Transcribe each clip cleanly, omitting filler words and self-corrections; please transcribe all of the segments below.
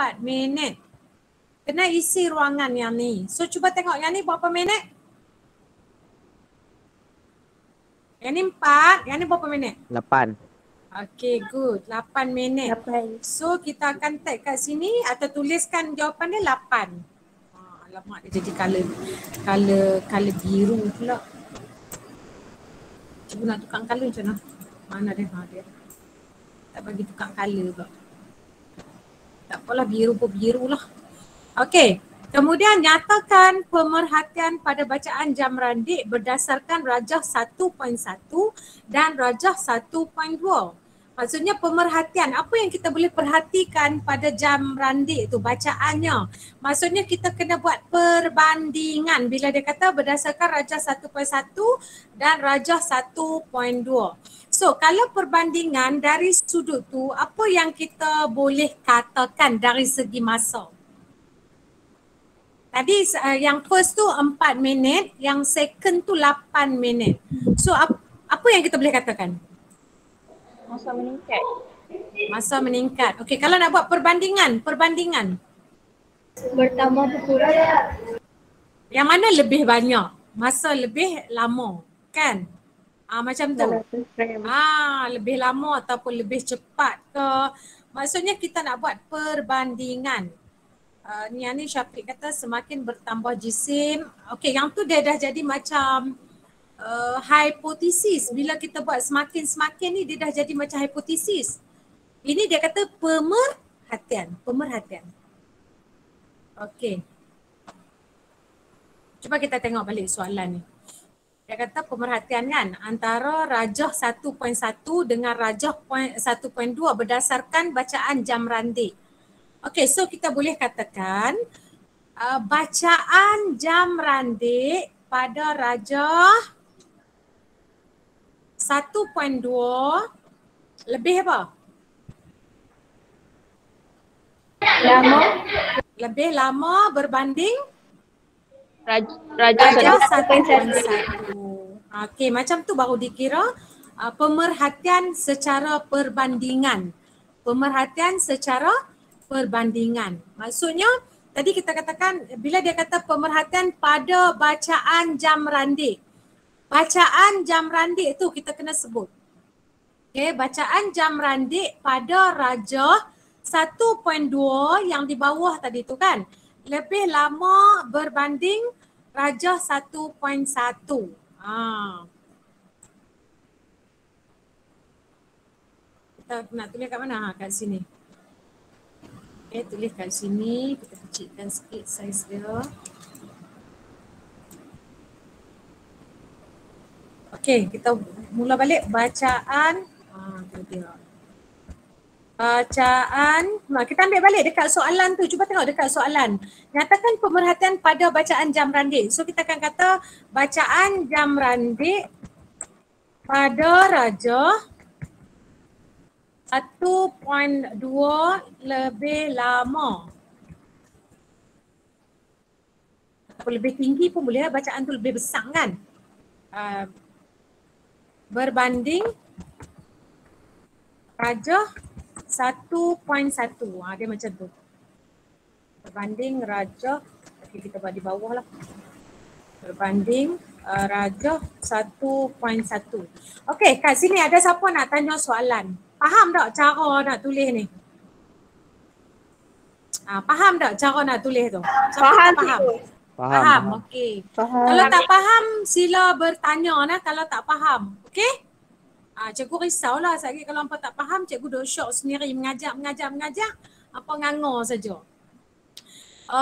4 minit. Kena isi ruangan yang ni. So cuba tengok yang ni berapa minit? Yang ni 4, yang ni berapa minit? 8. Okay, good. 8 minit. 8. So kita akan tag kat sini atau tuliskan jawapan dia 8. Alamak, dia jadi color biru pula. Cuba nak tukar color macam mana? Mana dia? Dia tak bagi tukar color pula. Tak apalah, biru pun biru lah. Okey. Kemudian nyatakan pemerhatian pada bacaan jam randik berdasarkan rajah 1.1 dan rajah 1.2. Maksudnya pemerhatian, apa yang kita boleh perhatikan pada jam randik tu bacaannya. Maksudnya kita kena buat perbandingan bila dia kata berdasarkan rajah 1.1 dan rajah 1.2. So kalau perbandingan dari sudut tu, apa yang kita boleh katakan dari segi masa? Tadi yang first tu 4 minit, yang second tu 8 minit. So apa yang kita boleh katakan? Masa meningkat. Masa meningkat. Okey, kalau nak buat perbandingan. Bertambah berkurang. Yang mana lebih banyak? Masa lebih lama, kan? Macam tu. Lebih lama ataupun lebih cepat ke. Maksudnya kita nak buat perbandingan. Yang ni Syafiq kata semakin bertambah jisim. Okey, yang tu dia dah jadi macam hipotesis. Bila kita buat semakin ni dia dah jadi macam hipotesis. Ini dia kata pemerhatian. Okey. Cuba kita tengok balik soalan ni. Dia kata pemerhatian kan antara rajah 1.1 dengan rajah 1.2 berdasarkan bacaan jam randik. Okey, so kita boleh katakan bacaan jam randik pada rajah 1.2 lebih apa? Lebih lama berbanding rajah 1.1. Okey, macam tu baru dikira pemerhatian secara perbandingan. Maksudnya tadi kita katakan bila dia kata pemerhatian pada bacaan jam randik. Bacaan jam randik tu kita kena sebut. Okey, bacaan jam randik pada rajah 1.2 yang di bawah tadi tu kan. Lebih lama berbanding rajah 1.1. Kita nak tulis kat mana? Kat sini. Okay, tulis kat sini. Kita kecilkan sikit saiz dia. Okay, kita mula balik bacaan. Kita ambil balik dekat soalan tu. Cuba tengok dekat soalan. Nyatakan pemerhatian pada bacaan jam randik. So kita akan kata bacaan jam randik pada rajah 1.2 lebih lama. Atau lebih tinggi pun boleh, bacaan tu lebih besar kan? Berbanding rajah 1.1. Dia macam tu. Berbanding rajah, okay, kita buat di bawah lah. Berbanding rajah 1.1. Okey, kat sini ada siapa nak tanya soalan? Faham tak cara nak tulis ni? Faham tak cara nak tulis tu? Faham. Okey. Kalau tak faham sila bertanya lah kalau tak faham. Okey? Cikgu risaulah sekali kalau hampa tak faham, cikgu duk syok sendiri mengajar. Hampa ngangor saja.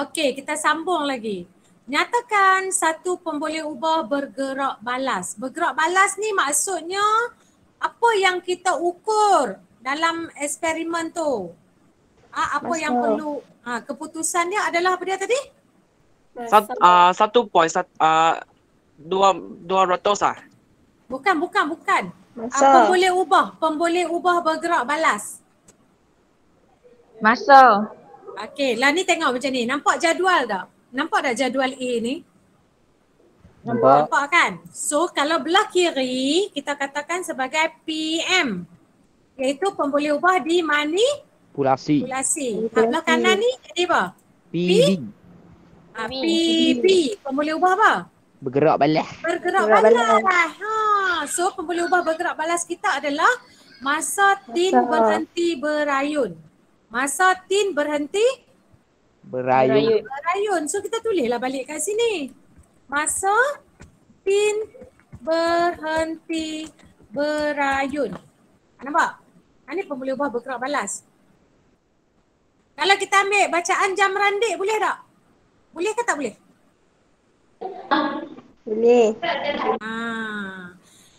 Okey, kita sambung lagi. Nyatakan satu pemboleh ubah bergerak balas. Bergerak balas ni maksudnya apa yang kita ukur dalam eksperimen tu? Apa yang perlu? Keputusan dia adalah apa dia tadi? 1.200 Bukan. Pemboleh ubah bergerak balas. Masa. Okey, lah ni tengok macam ni. Nampak jadual tak? Nampak tak jadual A ni? Nampak kan? So kalau belah kiri kita katakan sebagai PM. Iaitu pemboleh ubah Manipulasi. Belah kanan ni jadi apa? PB. PB. Boleh ubah apa? Bergerak balas. Bergerak balas. So pemboleh ubah bergerak balas kita adalah masa tin berhenti berayun. Masa tin berhenti berayun. So kita tulislah balik kat sini. Masa tin berhenti berayun. Nampak? Ini pemboleh ubah bergerak balas. Kalau kita ambil bacaan jam randik boleh tak? Boleh ke tak boleh? Boleh.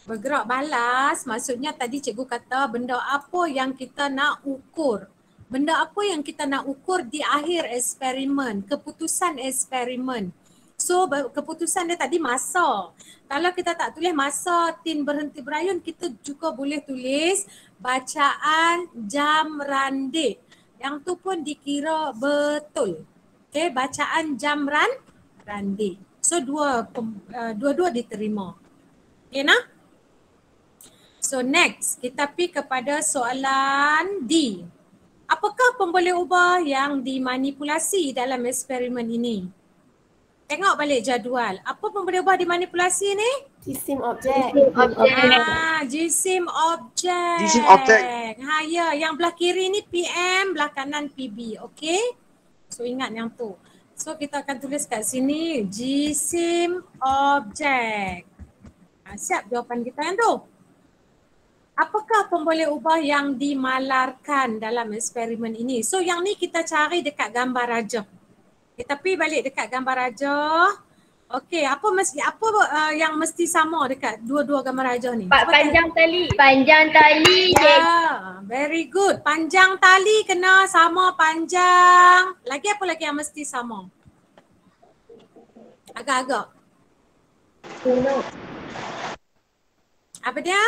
Bergerak balas maksudnya tadi cikgu kata benda apa yang kita nak ukur. Benda apa yang kita nak ukur di akhir eksperimen, keputusan eksperimen. So keputusan dia tadi masa. Kalau kita tak tulis masa tin berhenti berayun, kita juga boleh tulis bacaan jam randik. Yang tu pun dikira betul. Okay, bacaan jam randik. So dua-dua diterima. Okay nah? So next, kita pergi kepada soalan D. Apakah pemboleh ubah yang dimanipulasi dalam eksperimen ini? Tengok balik jadual. Apa pemboleh ubah dimanipulasi ni? Jisim objek. Jisim objek. Jisim objek. Ya, yang belah kiri ni PM, belah kanan PB. Okay? So ingat yang tu. So kita akan tulis kat sini jisim objek. Siap jawapan kita yang tu. Apakah pemboleh ubah yang dimalarkan dalam eksperimen ini? So yang ni kita cari dekat gambar rajah. Kita pergi balik dekat gambar rajah. Okey, apa yang mesti sama dekat dua-dua gambar rajah ni? Panjang tali. Panjang tali. Ya, very good. Panjang tali kena sama panjang. Lagi apa lagi yang mesti sama? Agak-agak. Apa dia?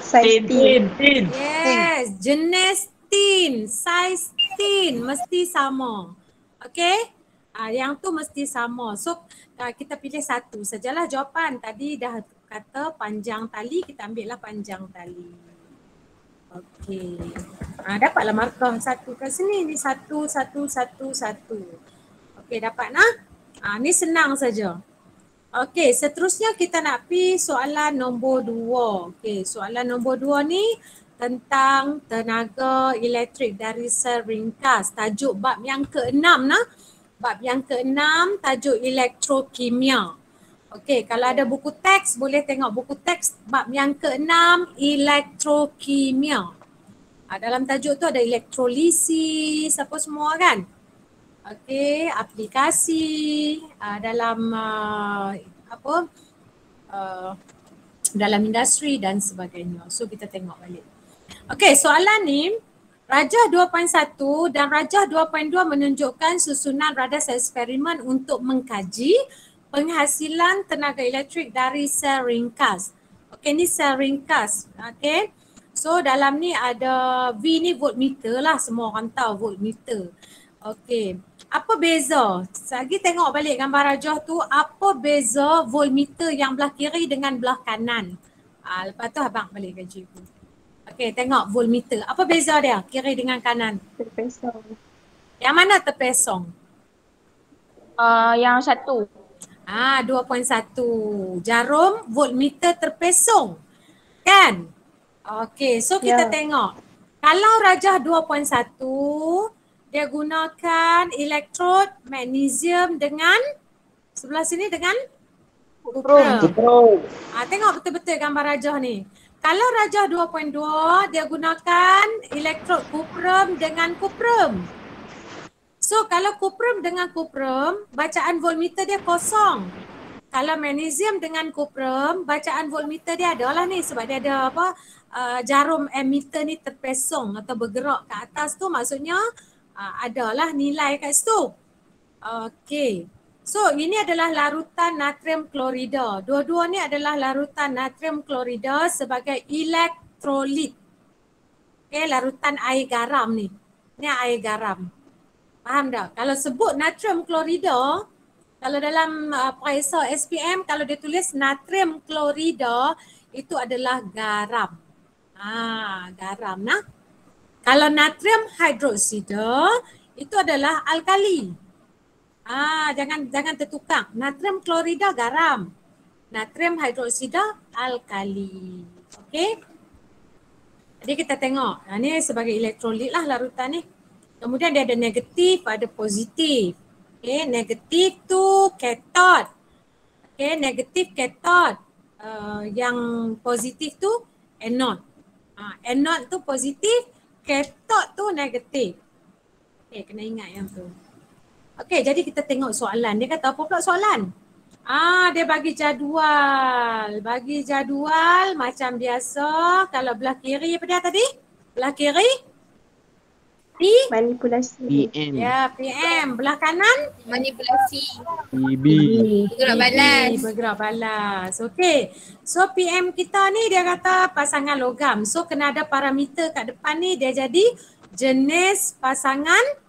Saiz tin. Yes, jenis tin, saiz tin mesti sama. Okey? Yang tu mesti sama. So kita pilih satu sajalah jawapan. Tadi dah kata panjang tali, kita ambil lah panjang tali. Okey. Dapatlah markah satu kat sini. Ni satu. Okey, dapat nah? Ni senang saja. Okey, seterusnya kita nak pi soalan nombor 2. Okey, soalan nombor 2 ni tentang tenaga elektrik dari sel ringkas. Tajuk bab yang ke-6 nah. Bab yang ke-6 tajuk elektrokimia. Okey, kalau ada buku teks boleh tengok buku teks bab yang ke-6 elektrokimia. Dalam tajuk tu ada elektrolisis apa semua kan? Okey, aplikasi dalam dalam industri dan sebagainya. So kita tengok balik. Okey, soalan ni Rajah 2.1 dan Rajah 2.2 menunjukkan susunan radas eksperimen untuk mengkaji penghasilan tenaga elektrik dari sel ringkas. Okey, ni sel ringkas. Okey. So dalam ni ada V ni voltmeter lah, semua orang tahu voltmeter. Okey. Apa beza? Lagi tengok balik gambar rajah tu, apa beza voltmeter yang belah kiri dengan belah kanan? Lepas tu abang balik ke cikgu. Okey, tengok voltmeter. Apa beza dia kiri dengan kanan? Terpesong. Yang mana terpesong? Yang satu. 2.1. Jarum voltmeter terpesong. Kan? Okey, so kita tengok. Kalau rajah 2.1 dia gunakan elektrod magnesium dengan sebelah sini dengan kuprum. Tengok betul-betul gambar rajah ni. Kalau rajah 2.2 dia gunakan elektrod kuprum dengan kuprum. So kalau kuprum dengan kuprum, bacaan voltmeter dia kosong. Kalau magnesium dengan kuprum, bacaan voltmeter dia adalah ni sebab dia ada jarum ammeter ni terpesong atau bergerak ke atas tu, maksudnya adalah nilai kat situ. Okey. So ini adalah larutan natrium klorida. Dua-dua ni adalah larutan natrium klorida sebagai elektrolit. Okey, larutan air garam ni. Ni air garam. Faham tak? Kalau sebut natrium klorida, kalau dalam periksa SPM kalau dia tulis natrium klorida itu adalah garam. Garam nah. Kalau natrium hidroksida itu adalah alkali. Jangan tertukar. Natrium klorida garam. Natrium hidroksida alkali. Okey. Jadi kita tengok. Ni sebagai elektrolit lah larutan ni. Kemudian dia ada negatif, ada positif. Okey, negatif tu katot. Okey, negatif katot. Yang positif tu anode. Anode tu positif, katot tu negatif. Okey, kena ingat yang tu. Okey, jadi kita tengok soalan. Dia kata apa pula soalan? Dia bagi jadual. Bagi jadual macam biasa. Kalau belah kiri apa dia tadi? Belah kiri? Manipulasi. PM. Ya, PM. Belah kanan? Manipulasi. PB. Bergerak balas. Bergerak balas. Okey. So PM kita ni dia kata pasangan logam. So kena ada parameter kat depan ni dia jadi jenis pasangan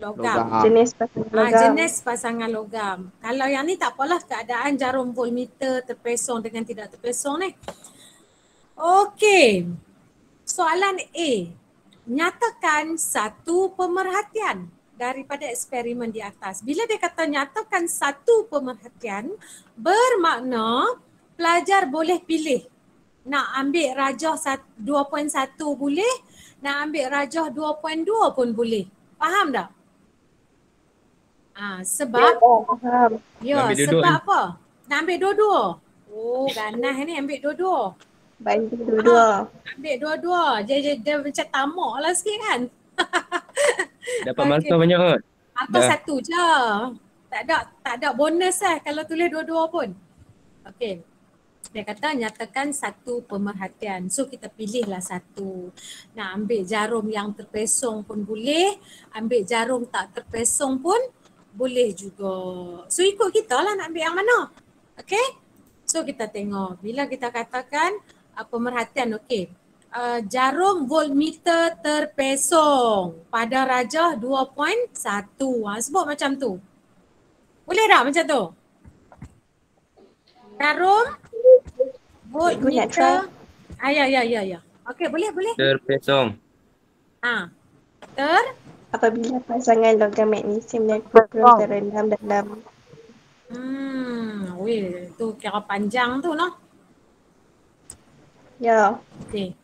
logam. Jenis pasangan logam. Jenis pasangan logam. Kalau yang ni tak apalah keadaan jarum voltmeter terpesong dengan tidak terpesong ni. Okey. Soalan A. Nyatakan satu pemerhatian daripada eksperimen di atas. Bila dia kata nyatakan satu pemerhatian, bermakna pelajar boleh pilih. Nak ambil rajah 2.1 boleh, nak ambil rajah 2.2 pun boleh. Faham tak? Sebab sebab apa? Nak ambil dua-dua. Oh, ganas ni ambil dua-dua. Banding dua-dua. Ambil dua-dua. Dia macam tamak lah sikit kan. Dapat markah banyak kan? Markah satu je. Tak ada bonus lah kalau tulis dua-dua pun. Okey. Dia kata nyatakan satu pemerhatian. So kita pilihlah satu. Nak ambil jarum yang terpesong pun boleh. Ambil jarum tak terpesong pun boleh juga. So ikut kita lah nak ambil yang mana. Okey. So kita tengok. Bila kita katakan pemerhatian, okey. Jarum voltmeter terpesong pada rajah 2.1. Sebut macam tu. Boleh tak macam tu? Jarum voltmeter. Ya. Okey, boleh. Terpesong. Apabila pasangan logam magnesium dan kuprum terendam dalam. Tu kira panjang tu noh. Ya. Okey.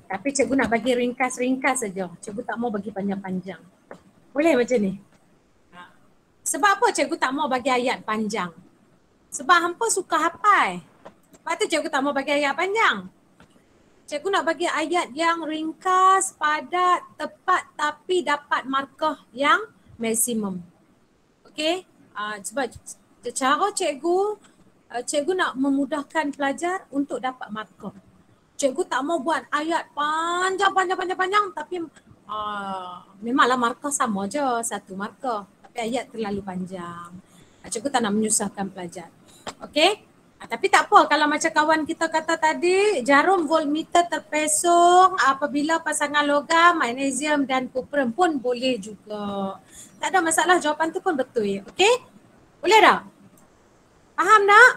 Tapi cikgu nak bagi ringkas-ringkas saja. Cikgu tak mau bagi panjang-panjang. Boleh macam ni? Sebab apa cikgu tak mau bagi ayat panjang? Sebab hampa suka hafal. Sebab tu cikgu tak mau bagi ayat panjang. Cikgu nak bagi ayat yang ringkas, padat, tepat tapi dapat markah yang maksimum. Okey? Sebab cara cikgu nak memudahkan pelajar untuk dapat markah. Cikgu tak mau buat ayat panjang tapi memanglah markah sama je, satu markah. Tapi ayat terlalu panjang. Cikgu tak nak menyusahkan pelajar. Okey? Tapi tak apa kalau macam kawan kita kata tadi, jarum voltmeter terpesong apabila pasangan logam, magnesium dan kuprum pun boleh juga. Tak ada masalah, jawapan tu pun betul. Okey? Boleh tak? Faham tak?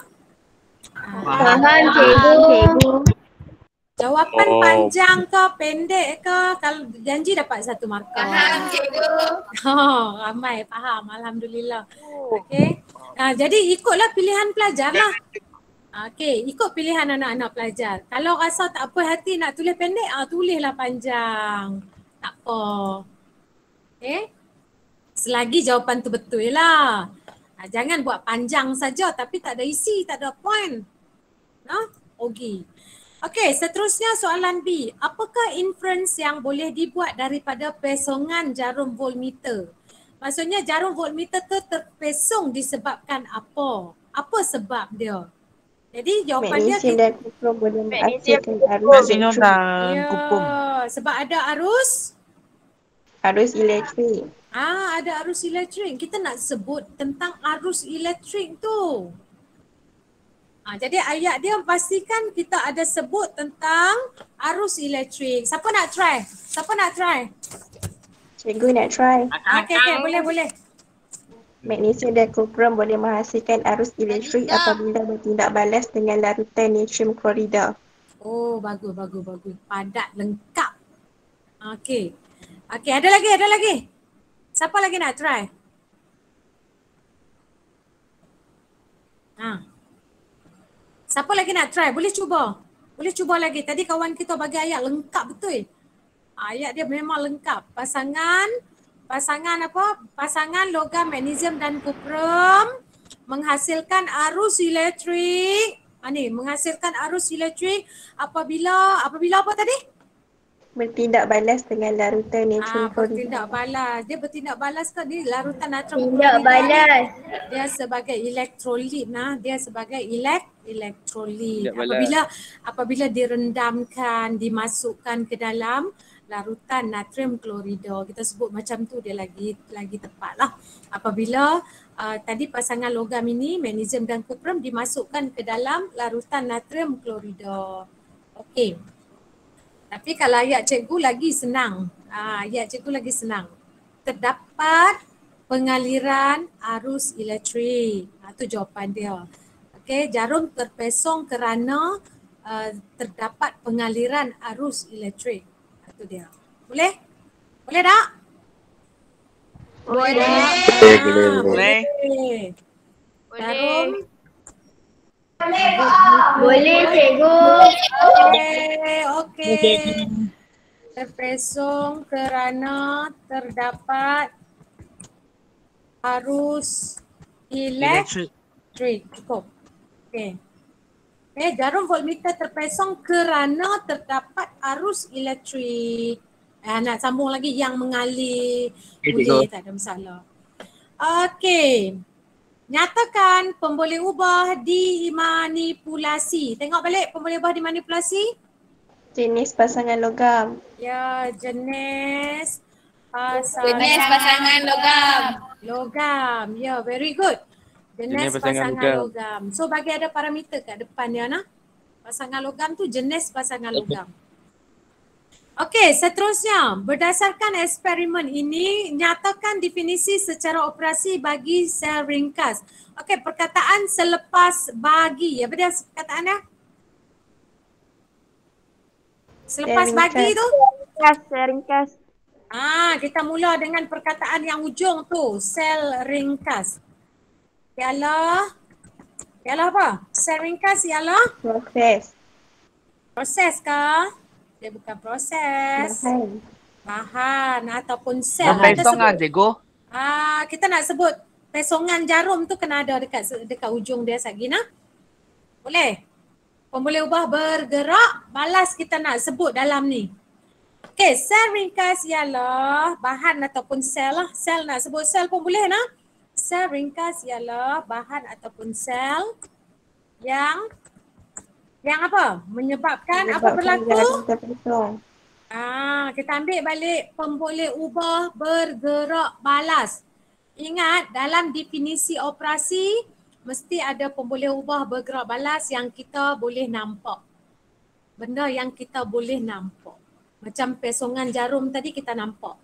Faham cikgu. Jawapan panjang ke pendek ke, kalau janji dapat satu markah. Faham cikgu. Ramai faham, alhamdulillah. Okey. Jadi ikutlah pilihan pelajar lah. Okey, ikut pilihan anak-anak pelajar. Kalau rasa tak apa hati nak tulis pendek, tulislah panjang. Tak apa. Okey. Selagi jawapan tu betul lah. Jangan buat panjang saja tapi tak ada isi, tak ada point. Okey. Okey, seterusnya soalan B. Apakah inference yang boleh dibuat daripada pesongan jarum voltmeter? Maksudnya jarum voltmeter tu terpesong disebabkan apa? Apa sebab dia? Jadi jawapan dia Magnesium dan kuprum boleh menghasilkan arus Magnesium elektrik. dan kuprum. Sebab ada arus? Arus elektrik. Ada arus elektrik. Kita nak sebut tentang arus elektrik tu. Jadi ayat dia pastikan kita ada sebut tentang arus elektrik. Siapa nak try? Cikgu nak try. Okey, boleh. Magnesium dan kuprum boleh menghasilkan arus elektrik apabila bertindak balas dengan larutan natrium klorida. Oh, bagus. Padat, lengkap. Okey. Okey, ada lagi. Siapa lagi nak try? Siapa lagi nak try? Boleh cuba lagi. Tadi kawan kita bagi ayat lengkap betul. Ayat dia memang lengkap. Pasangan apa? Pasangan logam, magnesium dan kuprum menghasilkan arus elektrik. Menghasilkan arus elektrik apabila apa tadi? Bertindak balas dengan larutan natrium Bertindak klorida. balas. Dia bertindak balas ke ni larutan natrium Tindak klorida balas. ni. Dia sebagai elektrolit Dia sebagai elektrolit. Tindak balas. Apabila direndamkan, dimasukkan ke dalam larutan natrium klorida. Kita sebut macam tu dia lagi tepat lah. Apabila tadi pasangan logam ini, magnesium dan kuprum dimasukkan ke dalam larutan natrium klorida. Okey. Tapi kalau ayat cikgu lagi senang. Terdapat pengaliran arus elektrik. Itu jawapan dia. Okey, jarum terpesong kerana terdapat pengaliran arus elektrik. Itu dia. Boleh? Boleh tak? Boleh. Jarum. Boleh cikgu. Okey. Terpesong kerana terdapat arus elektrik. Cukup. Okey. Jarum voltmeter terpesong kerana terdapat arus elektrik. Nak sambung lagi yang mengalir. Boleh, tak ada masalah. Okey. Nyatakan pemboleh ubah dimanipulasi. Tengok balik pemboleh ubah dimanipulasi. Jenis pasangan logam. Ya, jenis pasangan logam. Logam. Ya, very good. Jenis pasangan logam. So bagi ada parameter kat depan dia nah. Pasangan logam tu jenis pasangan logam. Okey, seterusnya berdasarkan eksperimen ini nyatakan definisi secara operasi bagi sel ringkas. Okey, perkataan selepas bagi. Apa dia perkataannya? Selepas bagi tu? Ringkas. Kita mula dengan perkataan yang ujung tu, sel ringkas. Ialah apa? Sel ringkas ialah Proses. proses kah? Dia bukan proses. Bahan ataupun sel. Pesongan cikgu. Kita nak sebut pesongan jarum tu kena ada dekat ujung dia lagi nah. Boleh? Pemboleh ubah bergerak, balas kita nak sebut dalam ni. Okey, sel ringkas ialah bahan ataupun sel lah. Sel nak sebut sel pun boleh nah. Sel ringkas ialah bahan ataupun sel yang apa? Menyebabkan apa berlaku? Kita ambil balik pemboleh ubah bergerak balas. Ingat dalam definisi operasi mesti ada pemboleh ubah bergerak balas yang kita boleh nampak. Benda yang kita boleh nampak. Macam pesongan jarum tadi kita nampak.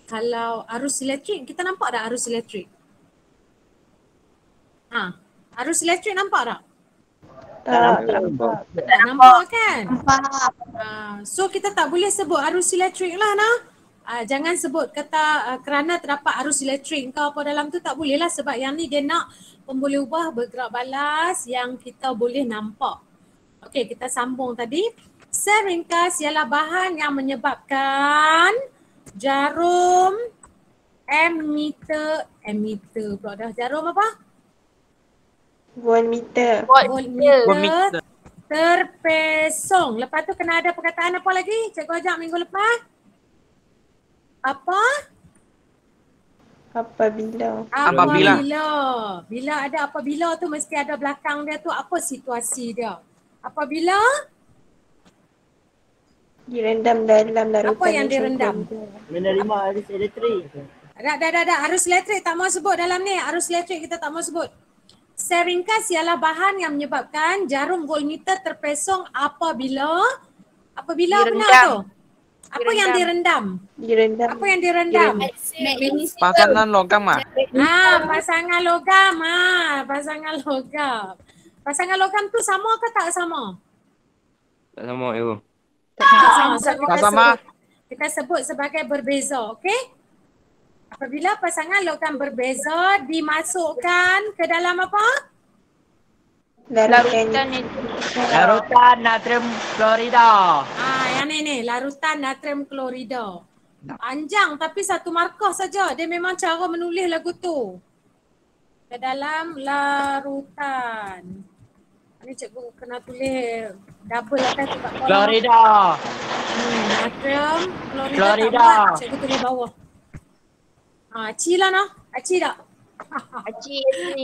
Kalau arus elektrik, kita nampak tak arus elektrik? Arus elektrik nampak tak? Tak nampak kan? So kita tak boleh sebut arus elektrik lah nah. Jangan sebut kata kerana terdapat arus elektrik kau apa dalam tu, tak boleh lah sebab yang ni dia nak pemboleh ubah bergerak balas yang kita boleh nampak. Okey, kita sambung tadi. Sel ringkas ialah bahan yang menyebabkan jarum ammeter pula dah. Jarum apa? Voltmeter terpesong. Lepas tu kena ada perkataan apa lagi? Cikgu ajak minggu lepas. Apa? Apabila. Bila ada apabila tu mesti ada belakang dia tu apa situasi dia. Apabila direndam dalam larutan. Apa yang direndam? Menerima arus elektrik. Dah. Arus elektrik tak mau sebut dalam ni. Arus elektrik kita tak mau sebut. Sel ringkas ialah bahan yang menyebabkan jarum voltmeter terpesong apabila benar tu? Apa yang direndam? Apa yang direndam? Pasangan logam ah. Pasangan logam. Pasangan logam. Pasangan logam tu sama ke tak sama? Tak sama, Ibu. Tak sama. kita sebut sebagai berbeza, okey? Apabila pasangan logam berbeza dimasukkan ke dalam apa? Larutan natrium klorida. Yang ni larutan natrium klorida. Panjang tapi satu markah saja. Dia memang cara menulis lagu tu. Ke dalam larutan. Ni cikgu kena tulis double atas tu kat bawah. Klorida. Natrium klorida. Klorida. Tak buat, cikgu tulis bawah. Aci lah noh. Aci tak?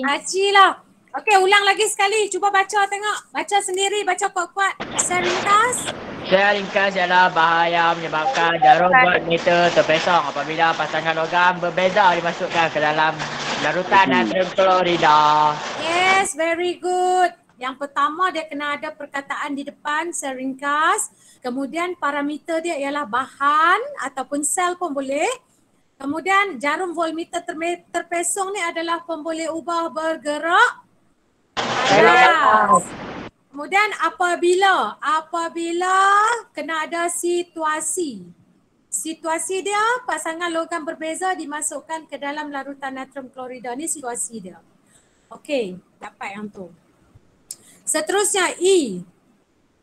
Aci lah. Okey, ulang lagi sekali. Cuba baca tengok. Baca sendiri, baca kuat-kuat. Secara ringkas. Secara ringkas ialah bahaya menyebabkan jarum buat meter terpesong apabila pasangan logam berbeza dimasukkan ke dalam larutan natrium klorida. Yes, very good. Yang pertama dia kena ada perkataan di depan secara ringkas. Kemudian parameter dia ialah bahan ataupun sel pun boleh. Kemudian jarum voltmeter terpesong ni adalah pemboleh ubah bergerak panas. Kemudian apabila kena ada situasi. Situasi dia pasangan logam berbeza dimasukkan ke dalam larutan natrium klorida. Ni situasi dia. Okey, dapat yang tu. Seterusnya E.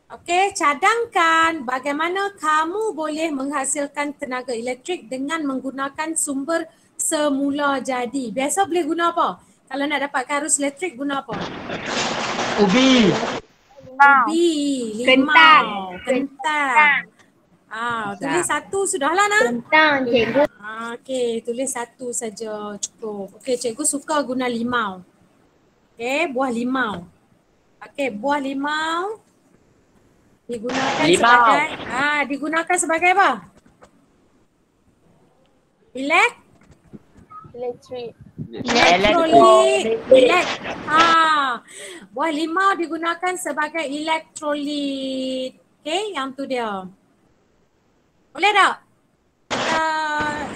Okey, cadangkan bagaimana kamu boleh menghasilkan tenaga elektrik dengan menggunakan sumber semula jadi. Biasa boleh guna apa? Kalau nak dapatkan arus elektrik guna apa? Ubi. Limau. Kentang. Tulis satu sudahlah nak. Kentang, cikgu. Okey, tulis satu saja cukup. Okey, cikgu suka guna limau. Okey, buah limau. Okey, buah limau digunakan sebagai apa? Elektrik. Elektrolit. Buah limau digunakan sebagai elektrolit. Okey, yang tu dia. Boleh tak?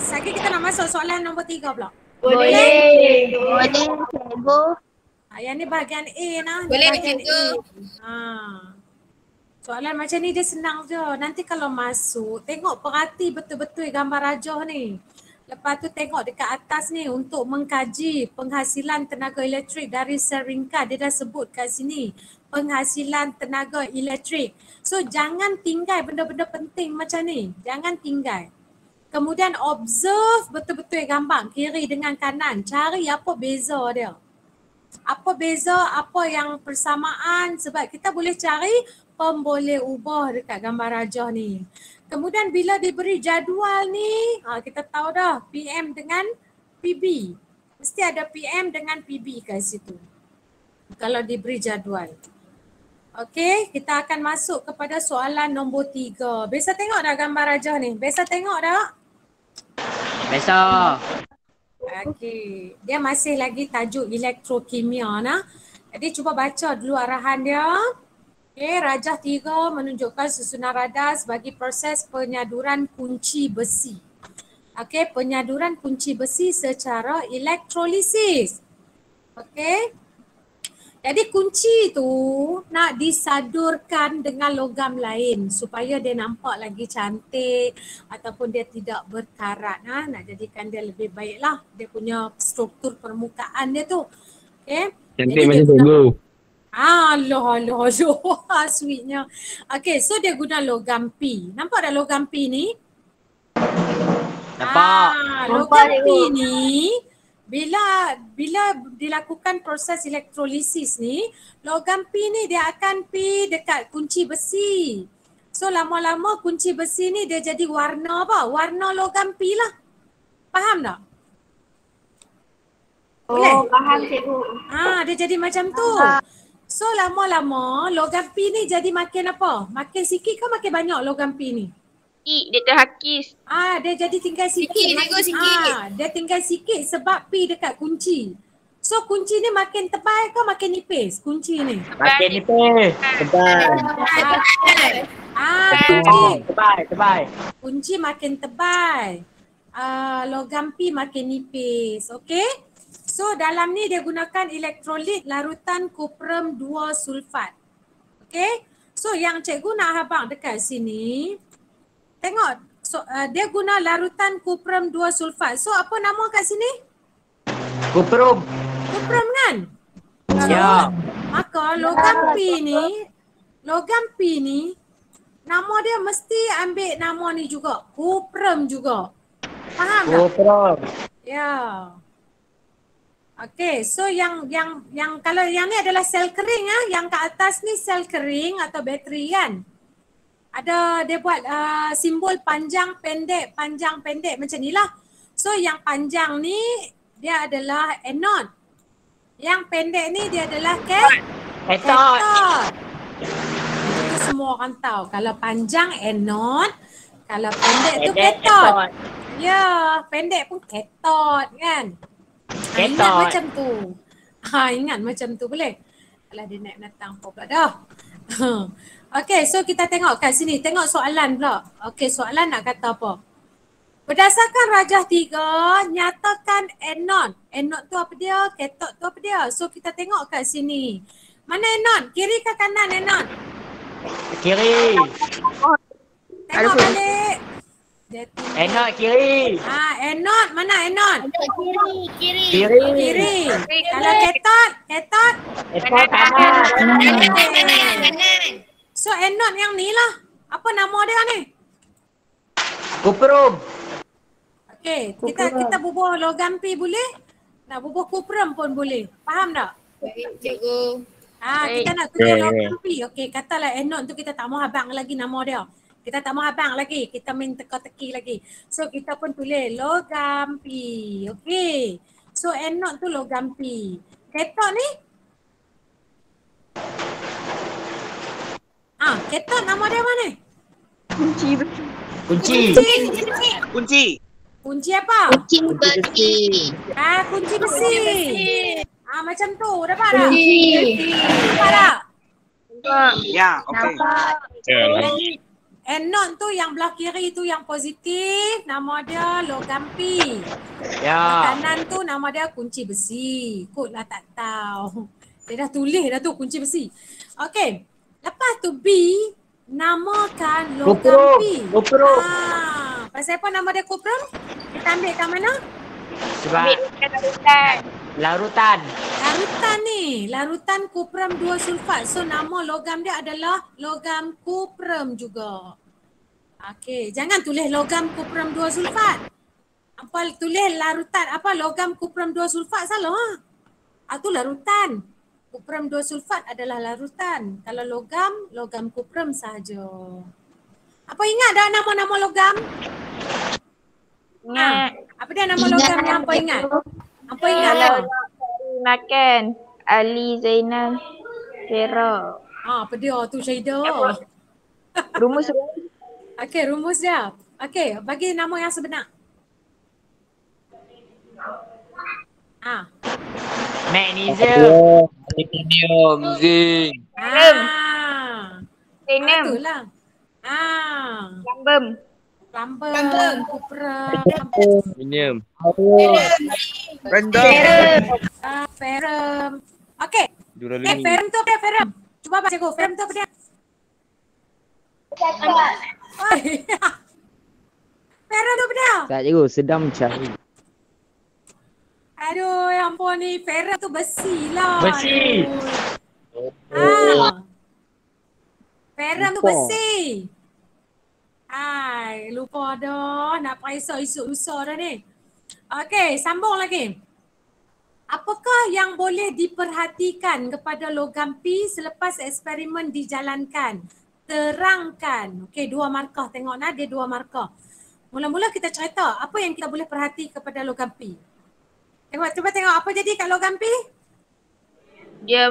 Lagi kita nak masuk soalan nombor 3 pula. Boleh, cikgu. Yang ni bahagian A nah. Boleh, bahagian cikgu. Soalan macam ni dia senang je. Nanti kalau masuk, tengok perhati betul-betul gambar rajah ni. Lepas tu tengok dekat atas ni untuk mengkaji penghasilan tenaga elektrik dari sel ringkas. Dia dah sebut kat sini. Penghasilan tenaga elektrik. So jangan tinggal benda-benda penting macam ni. Jangan tinggal. Kemudian observe betul-betul gambar kiri dengan kanan. Cari apa beza dia. Apa beza, apa yang persamaan. Sebab kita boleh cari pemboleh ubah dekat gambar rajah ni. Kemudian bila diberi jadual ni, kita tahu dah PM dengan PB. Mesti ada PM dengan PB kat situ. Kalau diberi jadual. Okey, kita akan masuk kepada soalan nombor 3. Biasa tengok dah gambar rajah ni? Biasa tengok dah? Biasa. Okey, dia masih lagi tajuk elektrokimia nah. Jadi cuba baca dulu arahan dia. Okey, rajah 3 menunjukkan susunan radar sebagai proses penyaduran kunci besi. Okey, penyaduran kunci besi secara elektrolisis. Okey. Jadi kunci tu nak disadurkan dengan logam lain supaya dia nampak lagi cantik ataupun dia tidak berkarat. Nak jadikan dia lebih baiklah dia punya struktur permukaan dia tu. Okey. Cantik macam cikgu. Allah, sweetnya. Okey, so dia guna logam P. Nampak tak logam P ni? Nampak. Logam P ni bila dilakukan proses elektrolisis ni, logam P ni dia akan P dekat kunci besi. So lama-lama kunci besi ni dia jadi warna apa? Warna logam P lah. Faham tak? Boleh? Faham, cikgu. Dia jadi macam tu. So lama-lama logam P ni jadi makin apa? Makin sikit ke makin banyak logam P ni? Dia terhakis. Dia jadi tinggal sikit. Dia tinggal sikit sebab P dekat kunci. So kunci ni makin tebal ke makin nipis kunci ni? Makin nipis. Tebal. Tebal. Kunci makin tebal. Logam P makin nipis. Okey? So dalam ni dia gunakan elektrolit larutan kuprum 2 sulfat. Okey? So yang cikgu nak habang dekat sini, tengok dia guna larutan kuprum 2 sulfat. So apa nama kat sini? Kuprum. Kuprum kan? Ya. Maka logam P ni nama dia mesti ambil nama ni juga. Kuprum juga. Faham tak? Kuprum. Ya. Okey, so yang kalau yang ni adalah sel kering yang kat atas ni sel kering atau bateri kan. Ada dia buat simbol panjang pendek macam ni lah. So yang panjang ni dia adalah anode. Yang pendek ni dia adalah cathode. Itu semua orang tahu. Kalau panjang anode, kalau pendek tu cathode. Ya, pendek pun cathode kan. Ingat macam tu. Ingat macam tu boleh. Kalau dia naik datang apa pula dah. Okey, so kita tengok kat sini. Tengok soalan pula. Okey, soalan nak kata apa? Berdasarkan rajah 3, nyatakan anode. Anode tu apa dia? Cathode tu apa dia? So kita tengok kat sini. Mana anode? Kiri ke kanan anode? Kiri. Tengok balik. Anode kiri. Anode. Mana anode? Kiri. Kiri. Kalau cathode? Ekor kanan. So anode yang ni lah. Apa nama dia ni? Kuprum. Okey, kita bubuh logam P boleh? Nak bubuh kuprum pun boleh. Faham tak? Cikgu. Kita nak tulis logam P. Okey, katalah anode tu kita tak mau habang lagi nama dia. Kita tak mau habang lagi. Kita main teka-teki lagi. So kita pun tulis logam P. Okey. So anode tu logam P. Cathode ni? Cathode nama dia mana? Kunci. Kunci apa? Kunci besi. Kunci besi. Macam tu. Dapat tak? Kunci. Dapat tak? Ya, okey. Anode tu yang belah kiri tu yang positif, nama dia logam P. Ya. Kanan tu nama dia kunci besi. Kod lah tak tahu. Dia dah tulis dah tu kunci besi. Okey. Lepas tu B, namakan logam P. Kuprum. Pasal apa nama dia kuprum? Kita ambil kat mana? Sebab larutan. Larutan ni. Larutan kuprum 2 sulfat. So nama logam dia adalah logam kuprum juga. Okey. Jangan tulis logam kuprum 2 sulfat. Apa tulis larutan logam kuprum 2 sulfat salah. Itu larutan. Kuprum 2 sulfat adalah larutan. Kalau logam kuprum sahaja. Apa ingat dah nama-nama logam? Ingat. Apa dia nama logam yang apa ingat? Apa ingat? Makan. Ali Zainal Vera. Apa dia tu Syahidah? Rumus. Okey, rumus dia. Okey, bagi nama yang sebenar. Magnesium. Aluminium, zinc. Itulah. Lambem, kuprum, Aluminium. ferrum. Okey. Duraluminium. Ferrum tu apa ferrum? Cuba baca cikgu, ferrum tu apa dia? Ferrum tu apa dia? Tak cikgu, sedang mencari. Aduh, ya ampun ni. Ferrum tu besi lah. Besi. Ferrum tu besi. Lupa dah. Nak periksa esok lusa dah ni. Okey, sambung lagi. Apakah yang boleh diperhatikan kepada logam P selepas eksperimen dijalankan? Terangkan. Okey, 2 markah. Tengok nah, dia 2 markah. Mula-mula kita cerita apa yang kita boleh perhati kepada logam P. Cuba tengok apa jadi kat logam P. Dia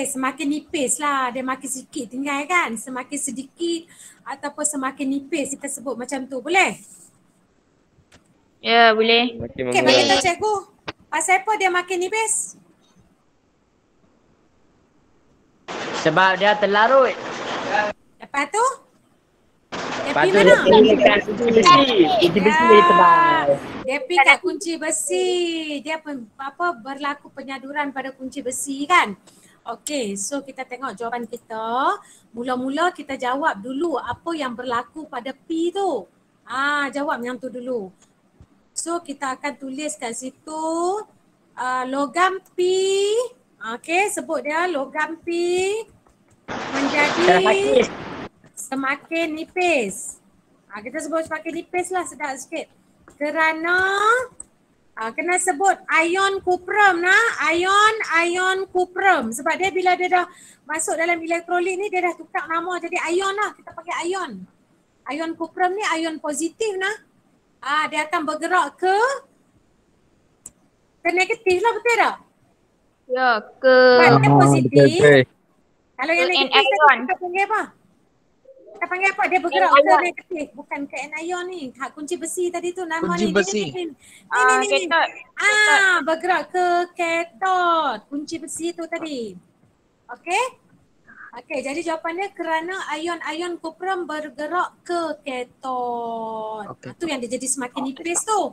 semakin nipis lah. Dia makin sikit tinggal kan. Semakin sedikit ataupun semakin nipis kita sebut macam tu. Boleh? Ya, boleh. Okey, bagi tahu cikgu. Pasal apa dia makin nipis? Sebab dia terlarut. Lepas tu? Dia Lepas pergi tu mana? dia pergi kat kunci besi. Kunci besi dia tebal. Dia pergi kat kunci besi. Dia berlaku penyaduran pada kunci besi kan. Okey, so kita tengok jawapan kita. Mula-mula kita jawab dulu apa yang berlaku pada P tu. Jawab yang tu dulu. So kita akan tulis kat situ logam P. Okey, sebut dia logam P menjadi semakin nipis. Kita sebut semakin nipis lah, sedap sikit. Kerana kena sebut ion kuprum ion kuprum. Sebab dia bila dia dah masuk dalam elektrolit ni dia dah tukar nama jadi ion lah. Kita pakai ion. Ion kuprum ni ion positif nah. Dia akan bergerak ke negatif lah, betul tak? Ya, ke Dia positif. Betul. Kalau yang Ke negatif anion. kita panggil apa? Kita panggil apa? Dia bergerak ke Anion. negatif. Bukan ke anion ni. Kunci besi tadi tu nama Kunci ni. besi. Ni. katot. Bergerak ke katot. Kunci besi tu tadi. Okey? Okey, jadi jawapannya kerana ion-ion kuprum bergerak ke katot. Okey. Itu yang dia jadi semakin nipis tu.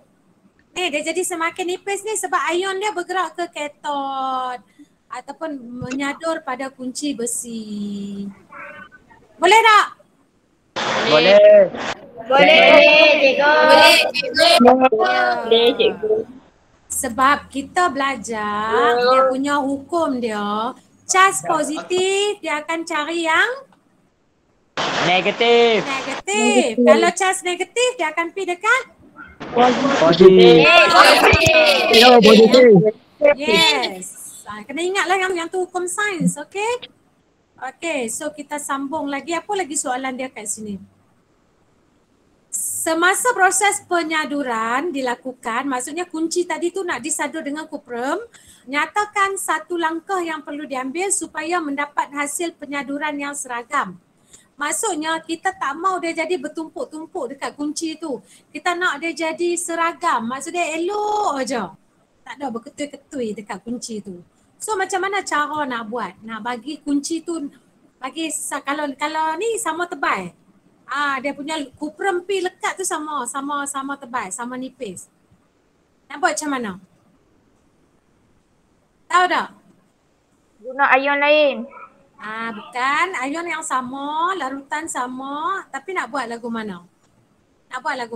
Dia jadi semakin nipis ni sebab ion dia bergerak ke katot ataupun menyadur pada kunci besi. Boleh tak? Boleh. Boleh, cikgu. Sebab kita belajar dia punya hukum dia, charge positif dia akan cari yang Negatif. negatif. Kalau charge negatif dia akan pergi dekat Positif. Ya, positif. yes. Kena ingatlah yang tu hukum sains, okey? Okey, so kita sambung lagi. Apa lagi soalan dia kat sini? Semasa proses penyaduran dilakukan, maksudnya kunci tadi tu nak disadur dengan kuprum, nyatakan satu langkah yang perlu diambil supaya mendapat hasil penyaduran yang seragam. Maksudnya kita tak mau dia jadi bertumpuk-tumpuk dekat kunci tu. Kita nak dia jadi seragam. Maksudnya elok aja. Tak ada berketui-ketui dekat kunci tu. So macam mana cara nak buat? Nak bagi kunci tu bagi kalau ni sama tebal. Dia punya kuprum P lekat tu sama tebal, sama nipis. Nak buat macam mana? Tahu tak? Guna ion lain. Bukan, ion yang sama, larutan sama, tapi nak buat lagu mana? Tak apa lah,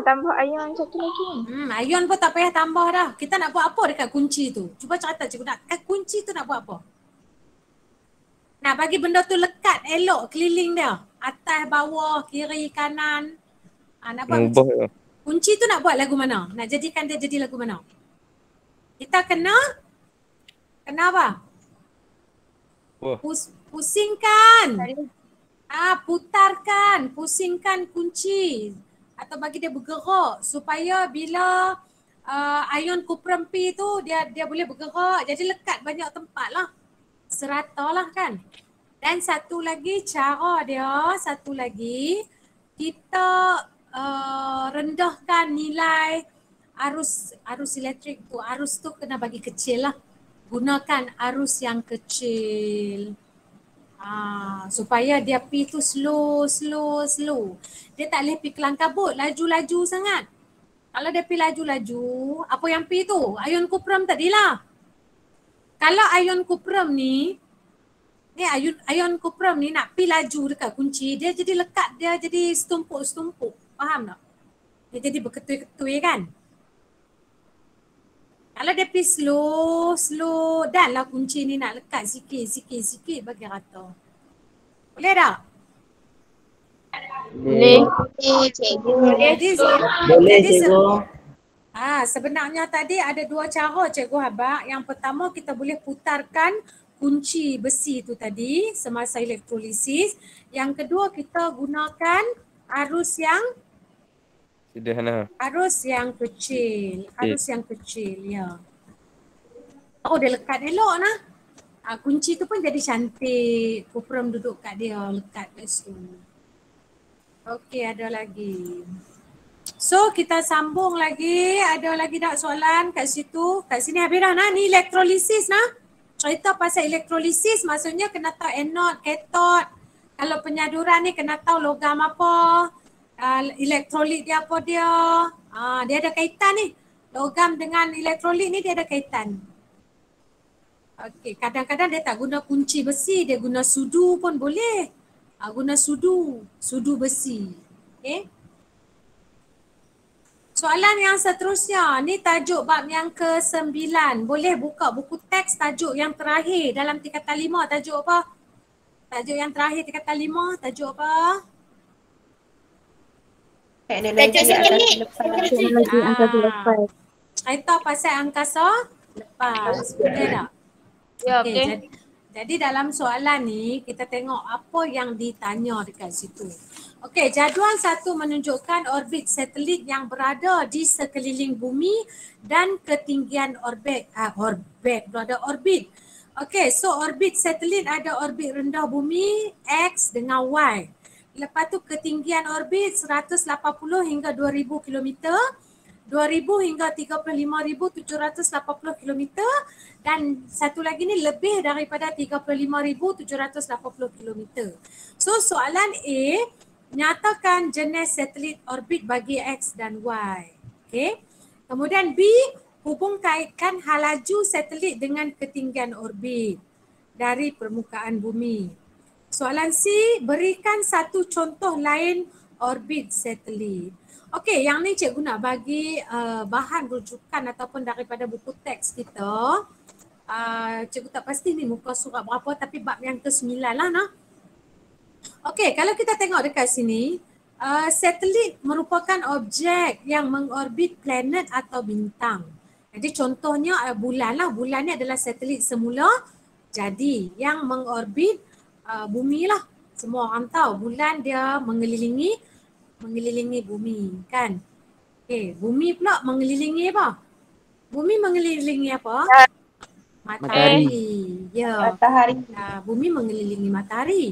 tambah ion satu lagi. Ion pun tak payah tambah dah. Kita nak buat apa dekat kunci tu? Cuba cerita cikgu nak kunci tu nak buat apa? Nak bagi benda tu lekat elok keliling dia. Atas, bawah, kiri, kanan. Nak buat Mengubah. kunci tu nak buat lagu mana? Nak jadikan dia jadi lagu mana? Kita kena apa? Wah. Pusingkan. Putarkan, pusingkan kunci atau bagi dia bergerak supaya bila ion kuprum P tu dia boleh bergerak, jadi lekat banyak tempat lah, serata lah kan. Dan satu lagi kita rendahkan nilai arus elektrik tu. Arus tu kena bagi kecil lah, gunakan arus yang kecil. Supaya dia pi tu slow. Dia tak boleh pi kelang kabut, laju-laju sangat. Kalau dia pi laju-laju, apa yang pi tu? Ion kuprum tadilah. Kalau ion kuprum ni ion kuprum ni nak pi laju dekat kunci, dia jadi lekat, dia jadi setumpuk-setumpuk. Faham tak? Dia jadi berketui-ketui kan? Kalau dia pi slow, dan lah kunci ni nak lekat sikit bagi rata. Boleh tak? Boleh. Jadi sebenarnya tadi ada dua cara cikgu Habak. Yang pertama kita boleh putarkan kunci besi tu tadi semasa elektrolisis. Yang kedua kita gunakan arus yang Sederhana. Arus yang kecil, ya. Dia lekat elok nah. Kunci tu pun jadi cantik. Kuprum duduk kat dia, lekat kat situ. Okey, ada lagi. So kita sambung lagi. Ada lagi tak soalan kat situ? Kat sini habis dah nah. Ni elektrolisis nah. Cerita pasal elektrolisis maksudnya kena tahu anode, katot. Kalau penyaduran ni kena tahu logam apa. Elektrolit dia apa dia. Dia ada kaitan ni. Logam dengan elektrolit ni dia ada kaitan. Okey, kadang-kadang dia tak guna kunci besi, dia guna sudu pun boleh. Guna sudu besi. Okey. Soalan yang seterusnya, ni tajuk bab yang ke-9. Boleh buka buku teks tajuk yang terakhir dalam tingkatan 5, tajuk apa? Tajuk yang terakhir tingkatan 5, tajuk apa? Teknologi angkasa lepas. Cerita pasal angkasa lepas. Boleh tak? Ya, Okey, okey. jadi dalam soalan ni kita tengok apa yang ditanya dekat situ. Okey, jadual 1 menunjukkan orbit satelit yang berada di sekeliling bumi dan ketinggian orbit. Berada orbit. Okey, so orbit satelit ada orbit rendah bumi X dengan Y. Lepas tu ketinggian orbit 180 hingga 2000 km. 2000 hingga 35,780 km dan satu lagi ni lebih daripada 35,780 km. So soalan A, nyatakan jenis satelit orbit bagi X dan Y. Okey. Kemudian B, hubung kaitkan halaju satelit dengan ketinggian orbit dari permukaan bumi. Soalan C, berikan satu contoh lain orbit satelit. Okey, yang ni cikgu nak bagi bahan rujukan ataupun daripada buku teks kita. Cikgu tak pasti ni muka surat berapa tapi bab yang ke-9 lah nah. Okey, kalau kita tengok dekat sini, satelit merupakan objek yang mengorbit planet atau bintang. Jadi contohnya bulan lah, bulan ni adalah satelit semula. Jadi yang mengorbit bumi lah. Semua orang tahu bulan dia mengelilingi bumi kan. Okey, bumi pula mengelilingi apa? Bumi mengelilingi apa? Matahari. Ya. Matahari. Bumi mengelilingi matahari.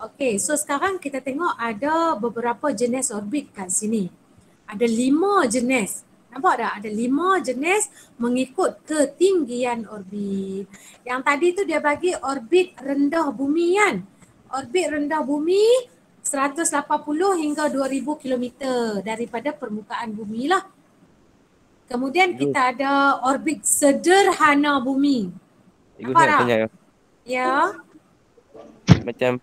Okey, so sekarang kita tengok ada beberapa jenis orbit kat sini. Ada 5 jenis. Nampak tak? Ada 5 jenis mengikut ketinggian orbit. Yang tadi tu dia bagi orbit rendah bumi kan. Orbit rendah bumi 180 hingga 2000 km daripada permukaan bumi lah. Kemudian kita ada orbit sederhana bumi. Cikgu Nampak nak tak? tanya, Ya. macam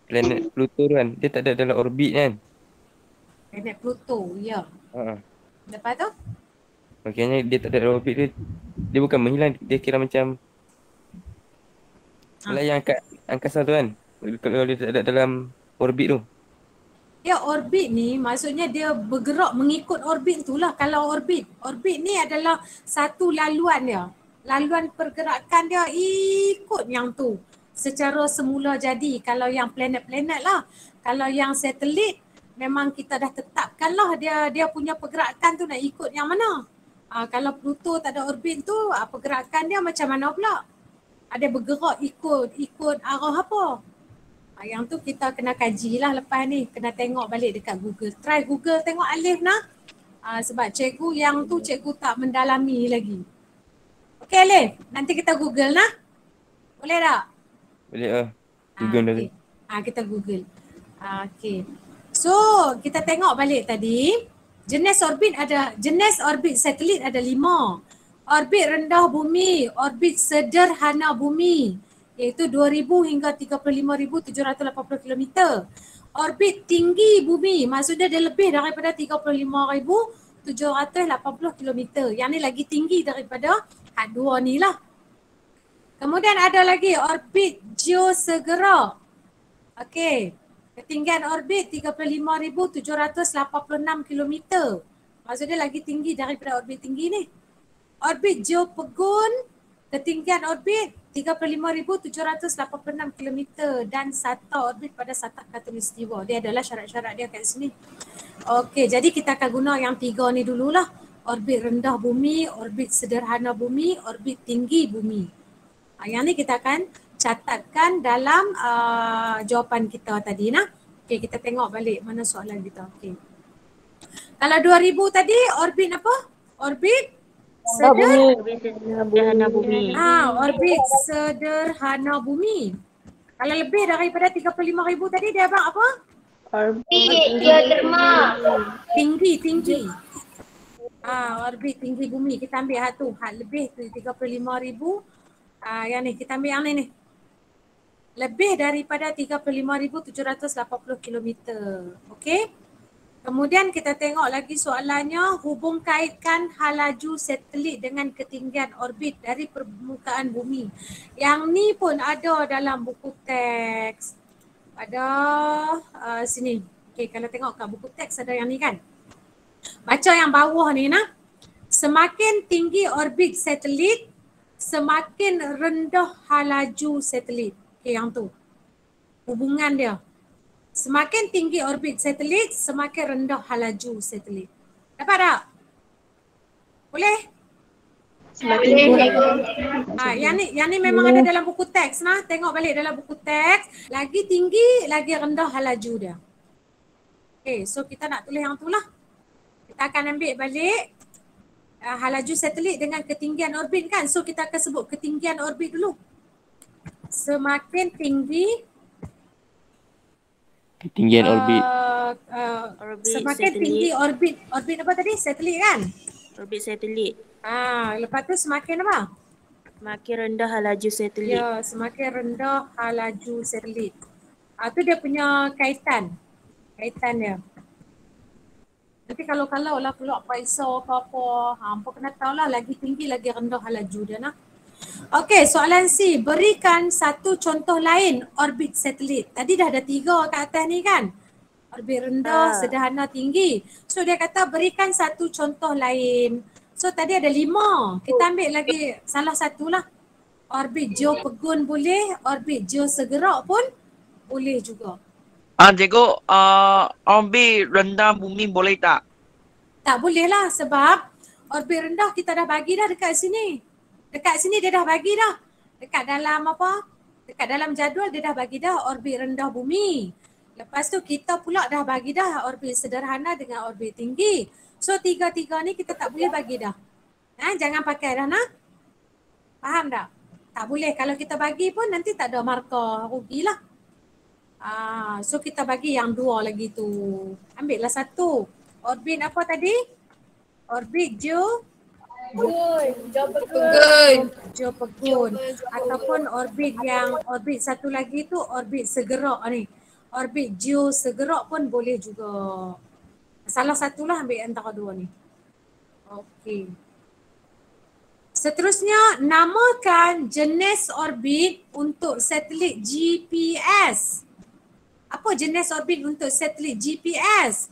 planet Pluto tu kan, dia tak ada dalam orbit kan? Planet Pluto, ya. Lepas tu? Maknanya dia tak ada dalam orbit dia bukan menghilang, dia kira macam melayang kat angkasa tu kan. Kalau dia tak ada dalam orbit tu. Ya, orbit ni maksudnya dia bergerak mengikut orbit tu lah. Kalau orbit ni adalah satu laluan dia. Laluan pergerakan dia ikut yang tu. Secara semula jadi kalau yang planet-planet lah. Kalau yang satelit memang kita dah tetapkan lah dia punya pergerakan tu nak ikut yang mana. Kalau Pluto tak ada orbit tu pergerakan dia macam mana pula? Ada bergerak ikut arah apa? Yang tu kita kena kaji lah lepas ni. Kena tengok balik dekat Google. Try Google tengok Alif nah. Sebab cikgu yang tu cikgu tak mendalami lagi. Okey Alif, nanti kita Google nah. Boleh tak? Boleh Google okay. Kita Google. Okey. So kita tengok balik tadi. Jenis orbit satelit ada 5. Orbit rendah bumi, orbit sederhana bumi. Iaitu 2000 hingga 35,780 km. Orbit tinggi bumi, maksudnya dia lebih daripada 35,780 km. Yang ni lagi tinggi daripada had 2 ni lah. Kemudian ada lagi orbit geosegera. Okey, ketinggian orbit 35,786 km. Maksudnya lagi tinggi daripada orbit tinggi ni. Orbit geopegun, ketinggian orbit 35,786 km dan sata orbit pada sata khatulistiwa. Dia adalah syarat-syarat dia kat sini. Okey, jadi kita akan guna yang 3 ni dululah. Orbit rendah bumi, orbit sederhana bumi, orbit tinggi bumi. Yang ni kita akan catatkan dalam jawapan kita tadi nah. Okey, kita tengok balik mana soalan kita. Okey. Kalau 2000 tadi orbit apa? Orbit sederhana bumi. Orbit sederhana bumi. Kalau lebih daripada 35,000 tadi dia abang apa? Orbit geotermal. Tinggi. Orbit tinggi bumi. Kita ambil hak tu. Hak lebih tu 35,000. Yang ni kita ambil yang ni. Lebih daripada 35,780 kilometer. Okey. Kemudian kita tengok lagi soalannya, hubung kaitkan hal laju satelit dengan ketinggian orbit dari permukaan bumi. Yang ni pun ada dalam buku teks. Ada sini. Okey, kalau tengok kat buku teks ada yang ni kan. Baca yang bawah ni nah. Semakin tinggi orbit satelit, semakin rendah hal laju satelit. Okey, yang tu. Hubungan dia. Semakin tinggi orbit satelit, semakin rendah hal laju satelit. Dapat tak? Boleh? Semakin tinggi. Yang ni memang ada dalam buku teks nah. Tengok balik dalam buku teks. Lagi tinggi, lagi rendah hal laju dia. Okay, so kita nak tulis yang tu lah. Kita akan ambil balik hal laju satelit dengan ketinggian orbit kan. So kita akan sebut ketinggian orbit dulu. Semakin tinggi Ketinggian orbit. Semakin tinggi orbit. Orbit apa tadi? Satelit kan? Orbit satelit. Lepas tu semakin apa? Semakin rendah hal laju satelit. Ya, semakin rendah hal laju satelit. Tu dia punya kaitan. Kaitan dia. Nanti kalau lah pula paisau apa-apa. Hampa kena tahu lah lagi tinggi lagi rendah hal laju dia nah. Okey, soalan C. Berikan satu contoh lain orbit satelit. Tadi dah ada 3 kat atas ni kan? Orbit rendah, sederhana, tinggi. So dia kata berikan satu contoh lain. So tadi ada 5. Kita ambil lagi salah satu lah. Orbit geopegun boleh, orbit geosegerak pun boleh juga. Cikgu, orbit rendah bumi boleh tak? Tak boleh lah sebab orbit rendah kita dah bagi dah dekat sini. Dekat sini dia dah bagi dah. Dekat dalam apa? Dekat dalam jadual dia dah bagi dah orbit rendah bumi. Lepas tu kita pula dah bagi dah orbit sederhana dengan orbit tinggi. So 3 ni kita tak boleh bagi dah. Jangan pakai dah nak. Faham tak? Tak boleh. Kalau kita bagi pun nanti tak ada markah. Rugilah. So kita bagi yang 2 lagi tu. Ambillah satu. Orbit apa tadi? Orbit geopegun ataupun orbit satu lagi tu orbit segerak ni. Orbit geosegerak pun boleh juga. Salah satulah ambil antara 2 ni. Okey. Seterusnya, namakan jenis orbit untuk satelit GPS. Apa jenis orbit untuk satelit GPS?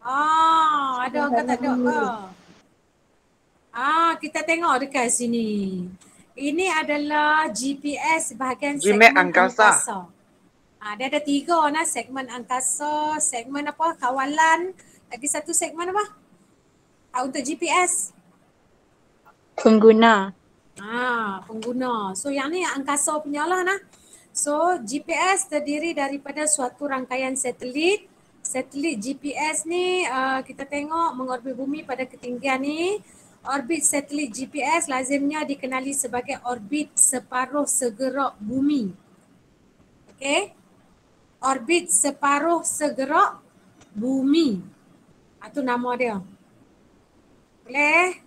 Ada ke tak ada ke? Kita tengok dekat sini. Ini adalah GPS bahagian segmen angkasa. Dia ada 3 nah, segmen angkasa, segmen apa? Kawalan, lagi satu segmen apa? Untuk GPS. Pengguna. Pengguna. So yang ni angkasa punya lah nah. So GPS terdiri daripada suatu rangkaian satelit. Satelit GPS ni kita tengok mengorbit bumi pada ketinggian ni. Orbit satelit GPS lazimnya dikenali sebagai orbit separuh segerak bumi. Okey. Orbit separuh segerak bumi. Itu nama dia. Boleh?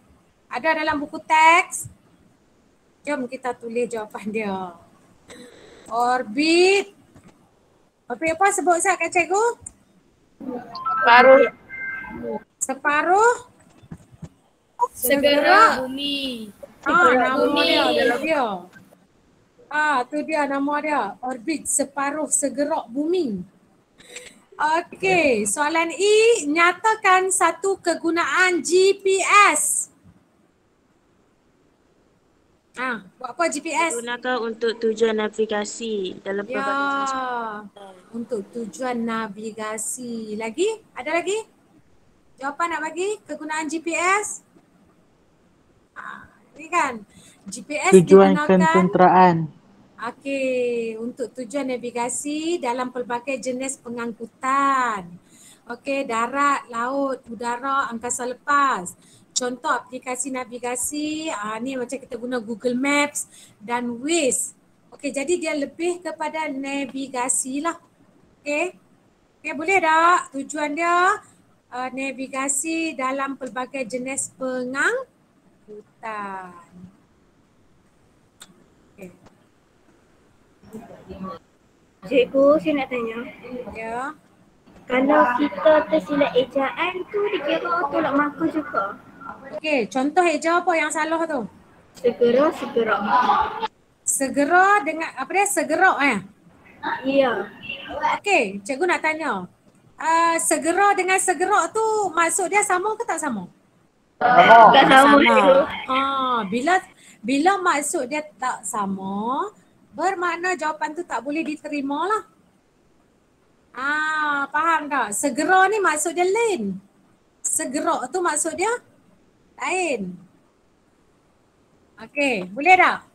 Ada dalam buku teks. Jom kita tulis jawapan dia. Orbit. Orbit apa sebut Ustaz kat cikgu? Separuh segerak bumi. Nama dia. Tu dia nama dia. Orbit separuh segerak bumi. Okey, soalan E, nyatakan satu kegunaan GPS. Buat apa GPS? Gunakan untuk tujuan navigasi dalam pelbagai transport. Untuk tujuan navigasi. Lagi? Ada lagi? Jawapan nak bagi kegunaan GPS? Ini kan GPS tujuan digunakan kententeraan. Okey, untuk tujuan navigasi dalam pelbagai jenis pengangkutan. Okey, darat, laut, udara, angkasa lepas. Contoh aplikasi navigasi, ni macam kita guna Google Maps dan Waze. Okey, jadi dia lebih kepada navigasi lah. Okey. Okey, boleh tak? Tujuan dia navigasi dalam pelbagai jenis pengangkutan. Okay. Cikgu, saya nak tanya. Ya. Kalau kita tersilap ejaan tu dikira tolak makan juga. Okey, contoh eja apa yang salah tu? Segera. Segera dengan apa dia? Segerak Ya. Okey, cikgu nak tanya. Segera dengan segerak tu maksud dia sama ke tak sama? Tak sama. Bila maksud dia tak sama, bermakna jawapan tu tak boleh diterima lah. Faham tak? Segera ni maksud dia lain. Segerak tu maksud dia lain. Okey, boleh tak?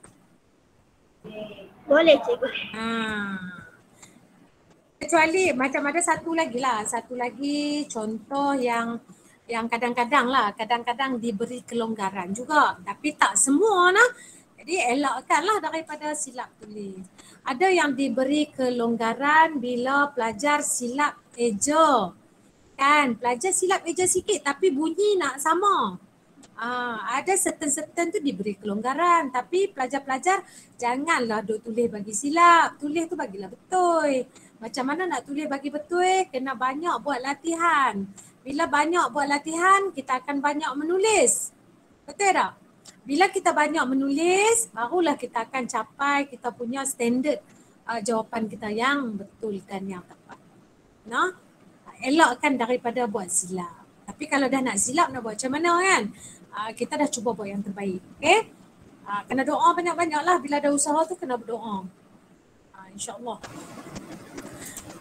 Boleh cikgu. Kecuali macam ada satu lagi contoh yang kadang-kadang diberi kelonggaran juga, tapi tak semua lah. Jadi elakkanlah daripada silap tulis. Ada yang diberi kelonggaran bila pelajar silap eja. Kan, pelajar silap eja sikit tapi bunyi nak sama. Ada certain tu diberi kelonggaran, tapi pelajar-pelajar janganlah duk tulis bagi silap. Tulis tu bagilah betul. Macam mana nak tulis bagi betul? Kena banyak buat latihan. Bila banyak buat latihan, kita akan banyak menulis. Betul tak? Bila kita banyak menulis, barulah kita akan capai kita punya standard jawapan kita yang betul dan yang tepat. Nah, elakkan daripada buat silap. Tapi kalau dah nak silap, nak buat macam mana kan? Kita dah cuba buat yang terbaik. Okay? Kena doa banyak-banyak lah. Bila ada usaha tu kena berdoa. InsyaAllah.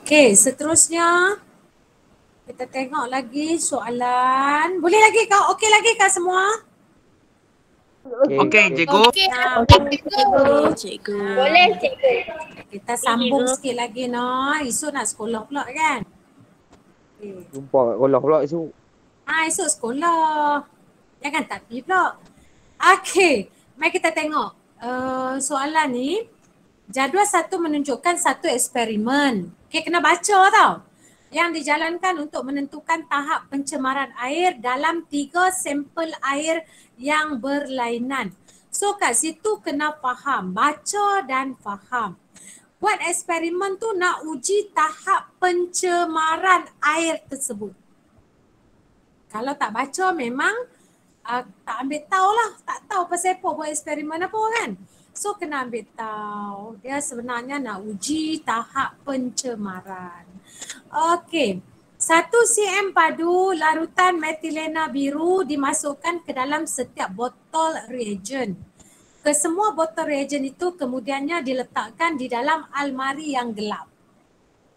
Okay, seterusnya kita tengok lagi soalan. Boleh lagi kau? Okey lagi kah semua? Okey, cikgu. Cikgu. Boleh cikgu. Kita sambung sikit lagi esok nak sekolah pula kan? Jumpa kat sekolah pula esok. Esok sekolah. Jangan tak pergi pula. Okey, mari kita tengok. Soalan ni, jadual 1 menunjukkan satu eksperimen. Okey, kena baca tau. Yang dijalankan untuk menentukan tahap pencemaran air dalam 3 sampel air yang berlainan. So kat situ kena faham, baca dan faham. Buat eksperimen tu nak uji tahap pencemaran air tersebut. Kalau tak baca memang tak ambil tahu lah. Tak tahu pasal apa buat eksperimen apa kan. So kena ambil tahu. Dia sebenarnya nak uji tahap pencemaran. Okey. 1 cm padu larutan metilena biru dimasukkan ke dalam setiap botol reagen. Kesemua botol reagen itu kemudiannya diletakkan di dalam almari yang gelap.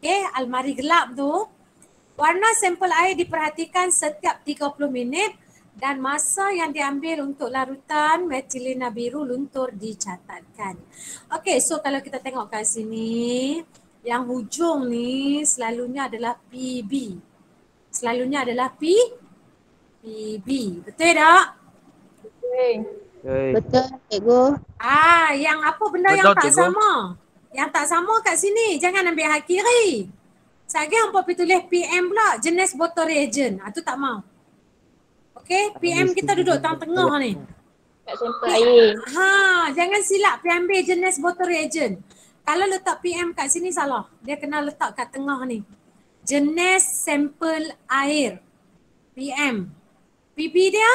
Okey, almari gelap tu. Warna sampel air diperhatikan setiap 30 minit dan masa yang diambil untuk larutan metilena biru luntur dicatatkan. Okey, so kalau kita tengok kat sini, yang hujung ni selalunya adalah PB. Selalunya adalah PB. Betul tak? Betul, cikgu. Yang apa benda betul, yang tak cikgu sama? Yang tak sama kat sini, jangan ambil hak kiri. Sekali hampa pergi tulis PM pula, jenis botol reagen. Tu tak mau. Okey, PM kita duduk tengah-tengah ni. Kat sampel air. Jangan silap ambil jenis botol reagen. Kalau letak PM kat sini salah. Dia kena letak kat tengah ni. Jenis sampel air. PM. PB dia,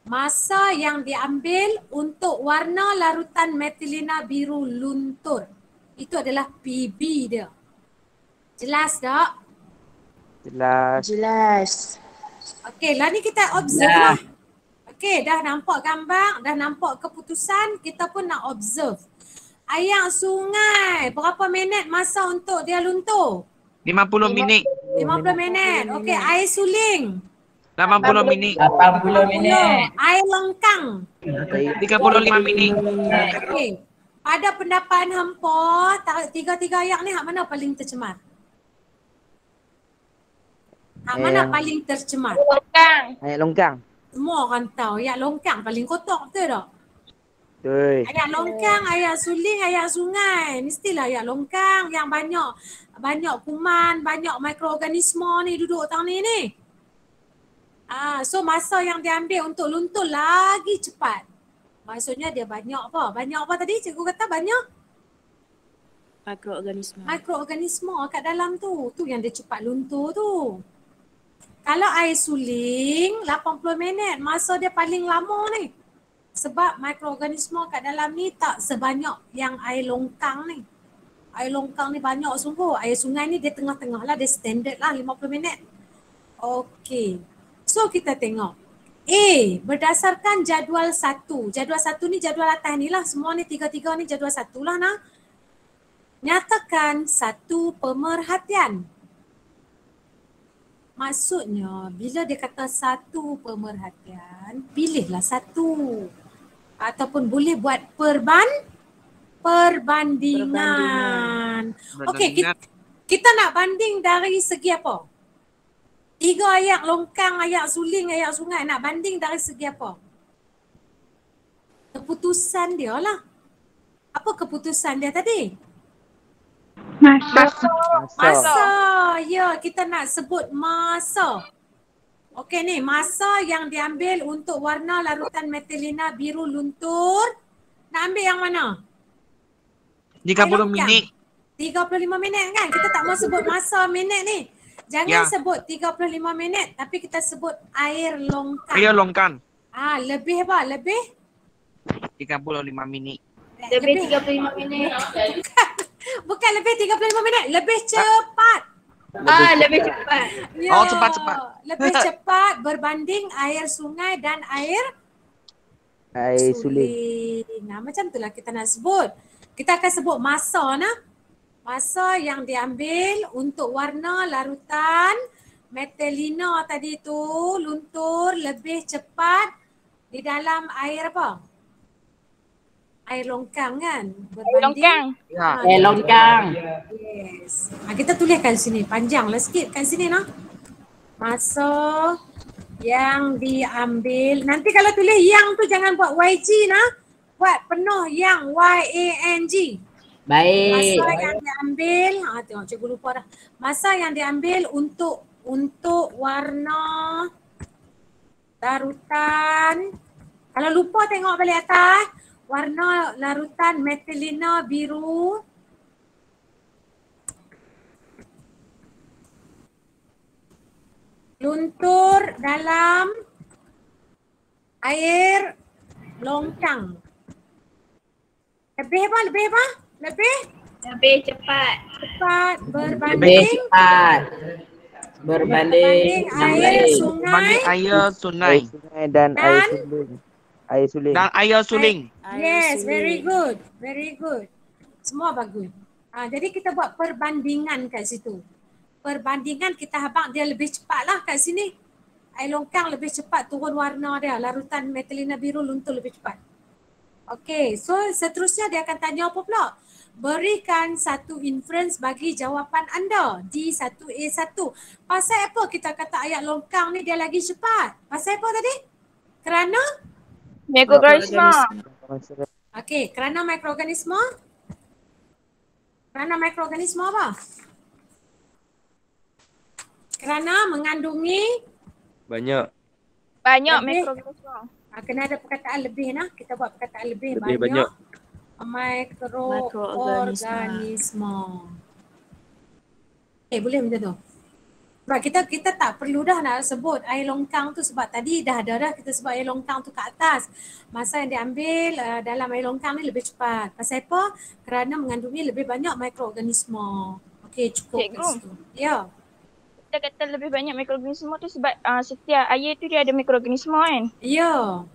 masa yang diambil untuk warna larutan metilena biru luntur. Itu adalah PB dia. Jelas tak? Jelas. Okey, lah ni kita observe lah. Okey, dah nampak gambar, dah nampak keputusan, kita pun nak observe. Air sungai, berapa minit masa untuk dia luntur? 50 minit. 50 minit. Okey, air suling. 80 minit. 80 minit. Air lengkang. 35 minit. Okey. Pada pendapat hampa, tiga-tiga air ni hak mana paling tercemar? Hak mana paling tercemar? Longkang. Air longkang. Semua orang tahu air longkang paling kotor, betul tak? Betul. Air longkang, air suling, air sungai. Mestilah air longkang yang banyak kuman, banyak mikroorganisma ni duduk tang ni. So masa yang diambil untuk luntur lagi cepat. Maksudnya dia banyak apa? Banyak apa tadi? Cikgu kata banyak? Mikroorganisma. Mikroorganisma kat dalam tu. Tu yang dia cepat luntur tu. Kalau air suling 80 minit, masa dia paling lama ni. Sebab mikroorganisma kat dalam ni tak sebanyak yang air longkang ni. Air longkang ni banyak sungguh. Air sungai ni dia tengah-tengah lah, dia standard lah 50 minit. Okey. So kita tengok. A, berdasarkan jadual 1. Jadual 1 ni jadual atas ni lah. Semua ni tiga-tiga ni jadual 1 lah nah. Nyatakan satu pemerhatian. Maksudnya bila dia kata satu pemerhatian, pilihlah satu. Ataupun boleh buat perbandingan. Okey, kita nak banding dari segi apa? 3 ayat longkang, ayat suling, ayat sungai. Nak banding dari segi apa? Keputusan dia lah. Apa keputusan dia tadi? Masa. Ya, kita nak sebut masa. Okey ni, masa yang diambil untuk warna larutan metilina biru luntur. Nak ambil yang mana? 30 minit. 35 minit kan? Kita tak mau sebut masa minit ni. Jangan sebut 35 minit tapi kita sebut air longkang. Air longkang. Lebih apa? Lebih? 35 minit. Lebih 35 minit. Bukan lebih 35 minit. Lebih cepat. Lebih cepat. Ya, cepat-cepat. Lebih cepat berbanding air sungai dan air suling. Macam itulah kita nak sebut. Kita akan sebut masa nah. Masa yang diambil untuk warna larutan metilina tadi tu luntur lebih cepat di dalam air apa? Air longkang kan? Berbanding. Air longkang. Yes. Kita tuliskan sini. Panjanglah sikit kat sini nah. Masa yang diambil. Nanti kalau tulis yang tu jangan buat YG nah. Buat penuh yang YANG. Baik. Masa yang diambil, tengok cikgu lupa dah. Masa yang diambil untuk warna larutan. Kalau lupa tengok balik atas. Warna larutan metilina biru. Luntur dalam air longkang. Lebih apa? Lebih cepat. Cepat berbanding air sungai. Air sungai. Dan air suling. Yes, very good. Very good. Semua bagus. Jadi kita buat perbandingan kat situ. Perbandingan kita habang dia lebih cepat lah kat sini. Air longkang lebih cepat turun warna dia. Larutan metilina biru luntur lebih cepat. Okey, so seterusnya dia akan tanya apa pula? Berikan satu inference bagi jawapan anda. D1A1. Pasal apa kita kata ayat longkang ni dia lagi cepat? Pasal apa tadi? Kerana? Mikroorganisma. Okey, kerana mikroorganisma? Kerana mikroorganisma apa? Kerana mengandungi? Banyak Mikroorganisma. Kena ada perkataan lebih nah. Kita buat perkataan lebih banyak. Mikroorganisma. Boleh macam tu. Sebab kita tak perlu dah nak sebut air longkang tu sebab tadi dah kita sebut air longkang tu kat atas. Masa yang diambil dalam air longkang ni lebih cepat. Pasal apa? Kerana mengandungi lebih banyak mikroorganisma. Okey, cukup kat situ. Ya. Kita kata lebih banyak mikroorganisma tu sebab setiap air tu dia ada mikroorganisma kan? Ya.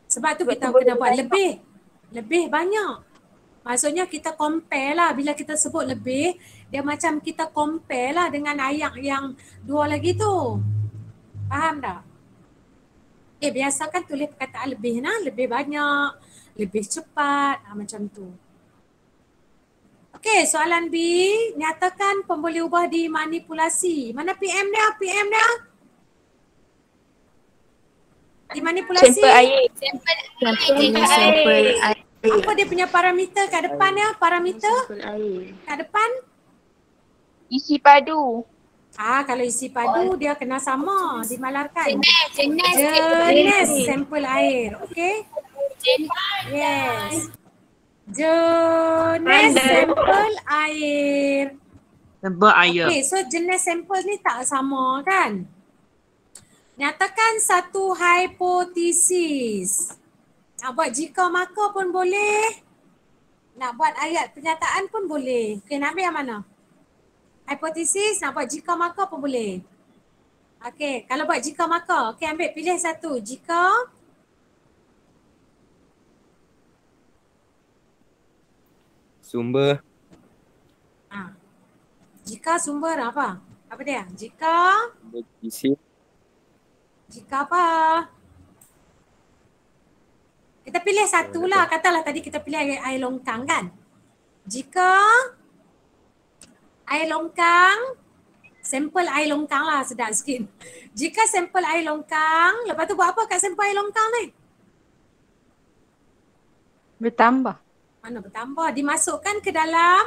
Sebab tu kita kena buat lebih banyak. Maksudnya kita compare lah. Bila kita sebut lebih, dia macam kita compare lah dengan ayat yang dua lagi tu. Faham tak? Biasakan tulis perkataan lebih nah. Lebih banyak, lebih cepat, macam tu. Okey, soalan B. Nyatakan pemboleh ubah dimanipulasi. Mana PM dia? Dimanipulasi? Sampel air. Sampel air. Apa dia punya parameter kat depan dia? Parameter? Sampel air. Kat depan? Isi padu. Kalau isi padu dia kena sama, dimalarkan. Jenis sampel air. Okey? Yes. Jenis sampel air. Sampel air. Okey, so jenis sampel ni tak sama kan? Nyatakan satu hipotesis. Nak buat jika maka pun boleh. Nak buat ayat pernyataan pun boleh. Okey, nak ambil yang mana? Hipotesis, nak buat jika maka pun boleh. Okey, kalau buat jika maka, okey ambil pilih satu. Jika Sumber. Jika sumber apa? Apa dia? Jika Isi. Jika apa? Kita pilih satu lah. Katalah tadi kita pilih air longkang kan? Jika air longkang, sampel air longkang lah, sedap sikit. Jika sampel air longkang, lepas tu buat apa kat sampel air longkang ni? Bertambah. Mana bertambah? Dimasukkan ke dalam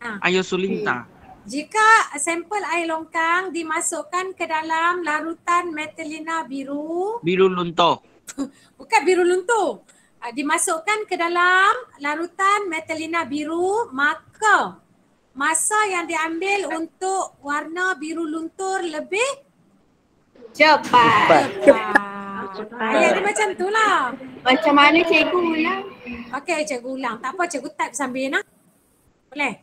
air suling tak? Jika sampel air longkang dimasukkan ke dalam larutan metilina biru. Biru luntur. Bukan biru luntur. Dimasukkan ke dalam larutan metilina biru, maka masa yang diambil untuk warna biru luntur lebih cepat. Ayat dia macam tu lah. Macam mana cikgu ulang? Okey, cikgu ulang. Tak apa, cikgu type sambil nak. Boleh?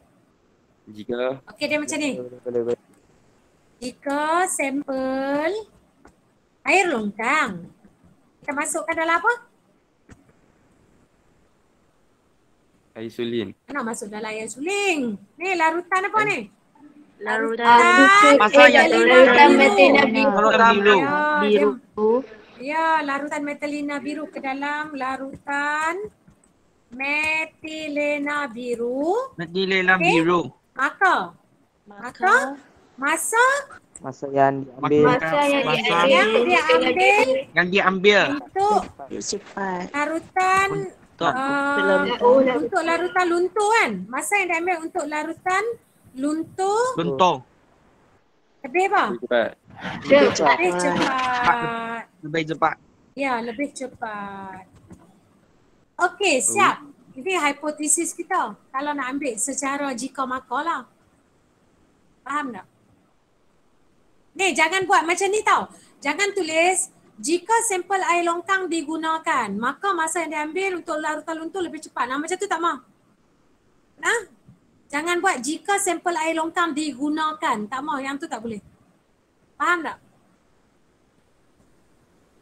Jika. Okey, dia macam ni. Boleh. Jika sampel air longkang, kita masukkan dalam apa? Air suling. Nak masuk dalam air suling. Ni larutan apa ni? Masa yang larutan metilina biru. Ya, larutan metilina biru ke dalam larutan metilena biru. Metilena biru. Maka masa yang diambil. Yang diambil untuk larutan untuk larutan luntur kan? Masa yang diambil untuk larutan luntur. Lebih apa? Lebih cepat. Ya, lebih cepat. Okey, siap. Ini hipotesis kita. Kalau nak ambil secara jika maka lah. Faham tak? Ni, jangan buat macam ni tau. Jangan tulis jika sampel air longkang digunakan, maka masa yang diambil untuk larutan luntur lebih cepat. Nah, macam tu tak mah? Nah, jangan buat jika sampel air longkang digunakan. Tak mau, yang tu tak boleh. Faham tak?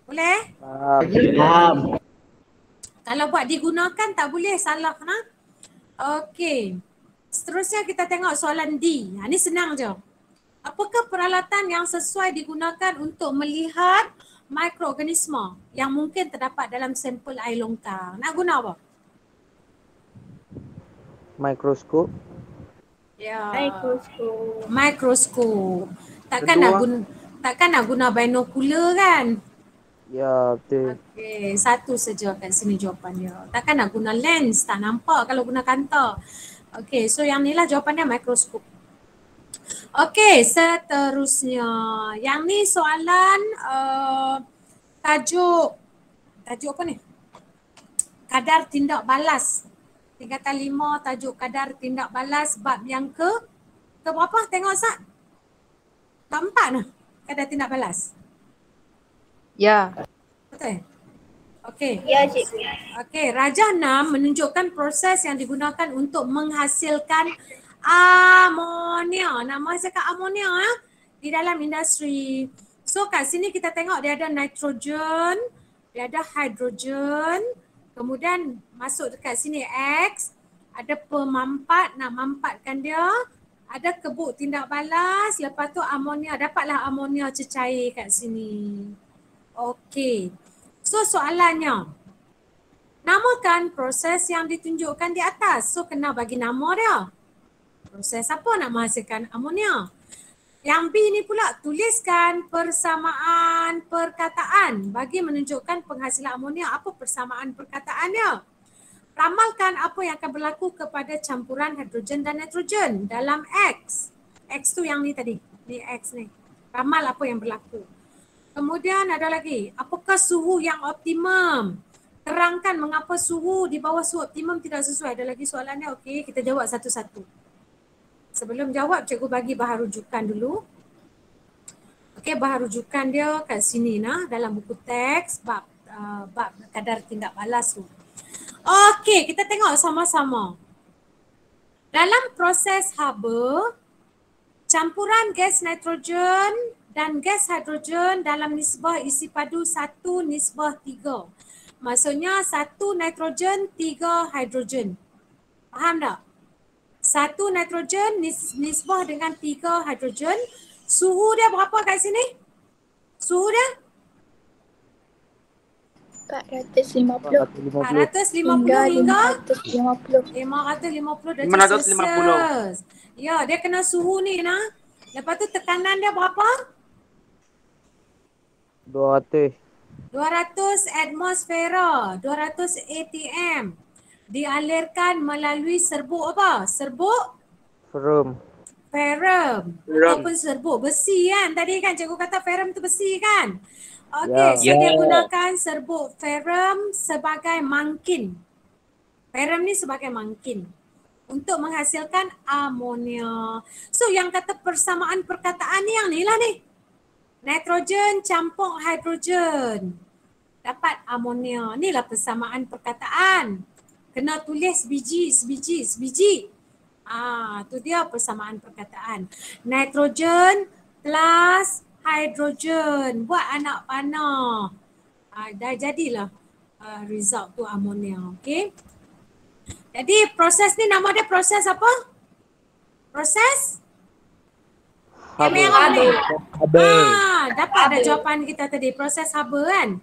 Boleh? Faham. Kalau buat digunakan tak boleh, salah nah. Okey. Seterusnya kita tengok soalan D. Ini senang je. Apakah peralatan yang sesuai digunakan untuk melihat mikroorganisma yang mungkin terdapat dalam sampel air longkang? Nak guna apa? Mikroskop. Ya. Mikroskop. Takkan nak guna binokular kan? Ya, betul. Okey, satu saja kat sini jawapannya. Takkan nak guna lens, tak nampak kalau guna kanta. Okey, so yang ni lah jawapannya mikroskop. Okey, seterusnya. Yang ni soalan tajuk apa ni? Kadar tindak balas. Tingkatan 5 tajuk kadar tindak balas bab yang ke berapa? Tengok Ustaz. Bab 4 nah. Kadar tindak balas. Ya. Betul? Okey. Ya, cikgu. Okey, Rajah 6 menunjukkan proses yang digunakan untuk menghasilkan amonia. Nak menghasilkan amonia di dalam industri. So kat sini kita tengok dia ada nitrogen, dia ada hidrogen, kemudian masuk dekat sini X, ada pemampat, nak mampatkan dia, ada kebuk tindak balas, lepas tu amonia, dapatlah amonia cecair kat sini. Okey. So soalannya, namakan proses yang ditunjukkan di atas. So kena bagi nama dia. Proses apa nak menghasilkan amonia? Yang B ni pula, tuliskan persamaan perkataan bagi menunjukkan penghasilan amonia. Apa persamaan perkataannya? Ramalkan apa yang akan berlaku kepada campuran hidrogen dan nitrogen dalam X. X tu yang ni tadi. Ni X ni. Ramal apa yang berlaku. Kemudian ada lagi, apakah suhu yang optimum? Terangkan mengapa suhu di bawah suhu optimum tidak sesuai. Ada lagi soalannya, okey, kita jawab satu-satu. Sebelum jawab, cikgu bagi bahan rujukan dulu. Okey, bahan rujukan dia kat sini nah, dalam buku teks bab kadar tindak balas tu. Okey, kita tengok sama-sama. Dalam proses haba, campuran gas nitrogen dan gas hidrogen dalam nisbah isi padu 1:3. Maksudnya 1 nitrogen, 3 hidrogen. Faham tak? 1 nitrogen nisbah dengan 3 hidrogen. Suhu dia berapa kat sini? Suhu dia? 450 hingga 550 darjah 550. Celsius. Ya, dia kena suhu ni nah. Lepas tu tekanan dia berapa? 200. 200 atmosfera, 200 atm. Dialirkan melalui serbuk apa? Serbuk Ferrum. ferrum ataupun serbuk besi kan. Tadi kan cikgu kata ferrum tu besi kan? Okey, so dia gunakan serbuk ferrum sebagai mangkin. Ferrum ni sebagai mangkin untuk menghasilkan amonia. So yang kata persamaan perkataan ni yang ni lah ni. Nitrogen campur hidrogen. Dapat amonia. Inilah persamaan perkataan. Kena tulis sebiji. Tu dia persamaan perkataan. Nitrogen plus hidrogen. Buat anak panah. Dah jadilah result tu amonia. Okay. Jadi proses ni nama dia proses apa? Proses? Haba. Dapat ada jawapan kita tadi. Proses haba kan?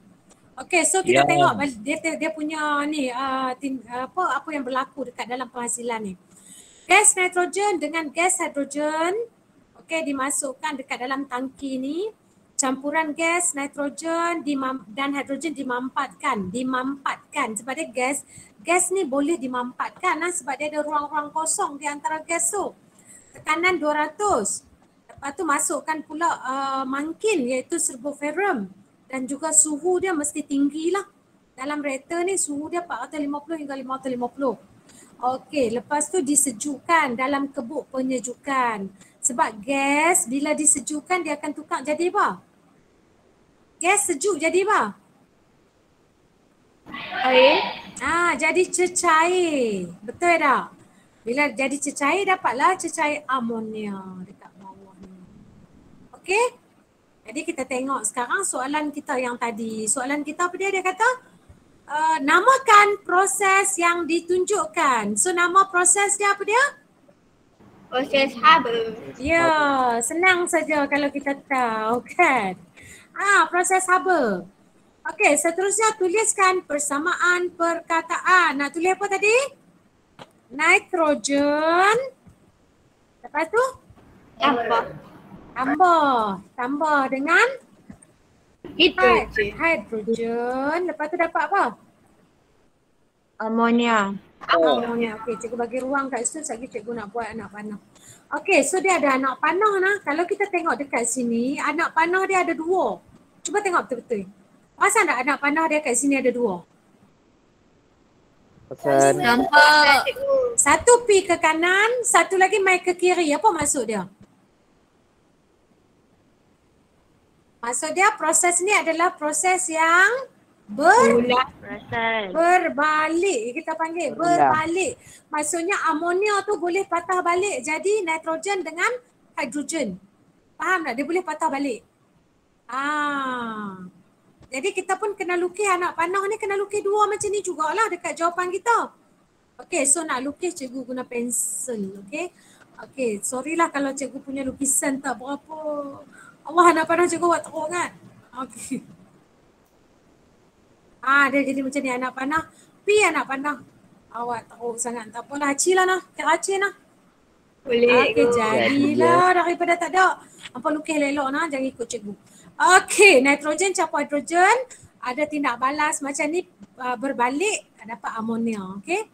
Okay, so kita tengok dia punya ni apa yang berlaku dekat dalam penghasilan ni. Gas nitrogen dengan gas hidrogen dimasukkan dekat dalam tangki ni. Campuran gas nitrogen dan hidrogen dimampatkan sebab dia gas ni boleh dimampatkan sebab dia ada ruang-ruang kosong di antara gas tu. Tekanan 200. Lepas tu masukkan pula mangkin iaitu serbuk ferrum. Dan juga suhu dia mesti tinggi lah. Dalam reaktor ni suhu dia 450 hingga 550. Okey, lepas tu disejukkan dalam kebuk penyejukan. Sebab gas bila disejukkan dia akan tukar jadi apa? Gas sejuk jadi apa? air. Jadi cecair. Betul tak? Bila jadi cecair dapatlah cecair amonia dekat bawah ni. Okey? Jadi kita tengok sekarang soalan kita yang tadi. Soalan kita apa dia? Dia kata namakan proses yang ditunjukkan. So nama proses dia apa dia? Proses haba. Ya, senang saja kalau kita tahu kan. Proses haba. Okey, seterusnya tuliskan persamaan perkataan. Nak tulis apa tadi? Nitrogen. Lepas tu? Tambah dengan hidrogen. Lepas tu dapat apa? Amonia. Amonia. Okey, cikgu bagi ruang kat situ lagi cikgu nak buat anak panah. Okey, so dia ada anak panah nah. Kalau kita tengok dekat sini, anak panah dia ada 2. Cuba tengok betul-betul. Pasal tak anak panah dia kat sini ada 2? Pasal Nampak. Satu pi ke kanan, satu lagi mai ke kiri. Apa maksud dia? Maksud dia proses ni adalah proses yang berbalik. Kita panggil berbalik. Maksudnya amonia tu boleh patah balik jadi nitrogen dengan hidrogen. Faham tak? Dia boleh patah balik. Jadi kita pun kena lukis anak panah ni, kena lukis 2 macam ni jugalah dekat jawapan kita. Okay, so nak lukis cikgu guna pensel. Okay, sorry lah kalau cikgu punya lukisan tak berapa. Allah, anak panah cikgu buat teruk kan? Okay. Dia jadi macam ni anak panah. Pi anak panah. Awak teruk sangat. Tak apalah, haci lah nah. Haci nah. Boleh. Okay, jadilah daripada tak ada. Apa lukis elok nah, jangan ikut cikgu. Okay, nitrogen campur hidrogen. Ada tindak balas macam ni berbalik, dapat amonia. Okay.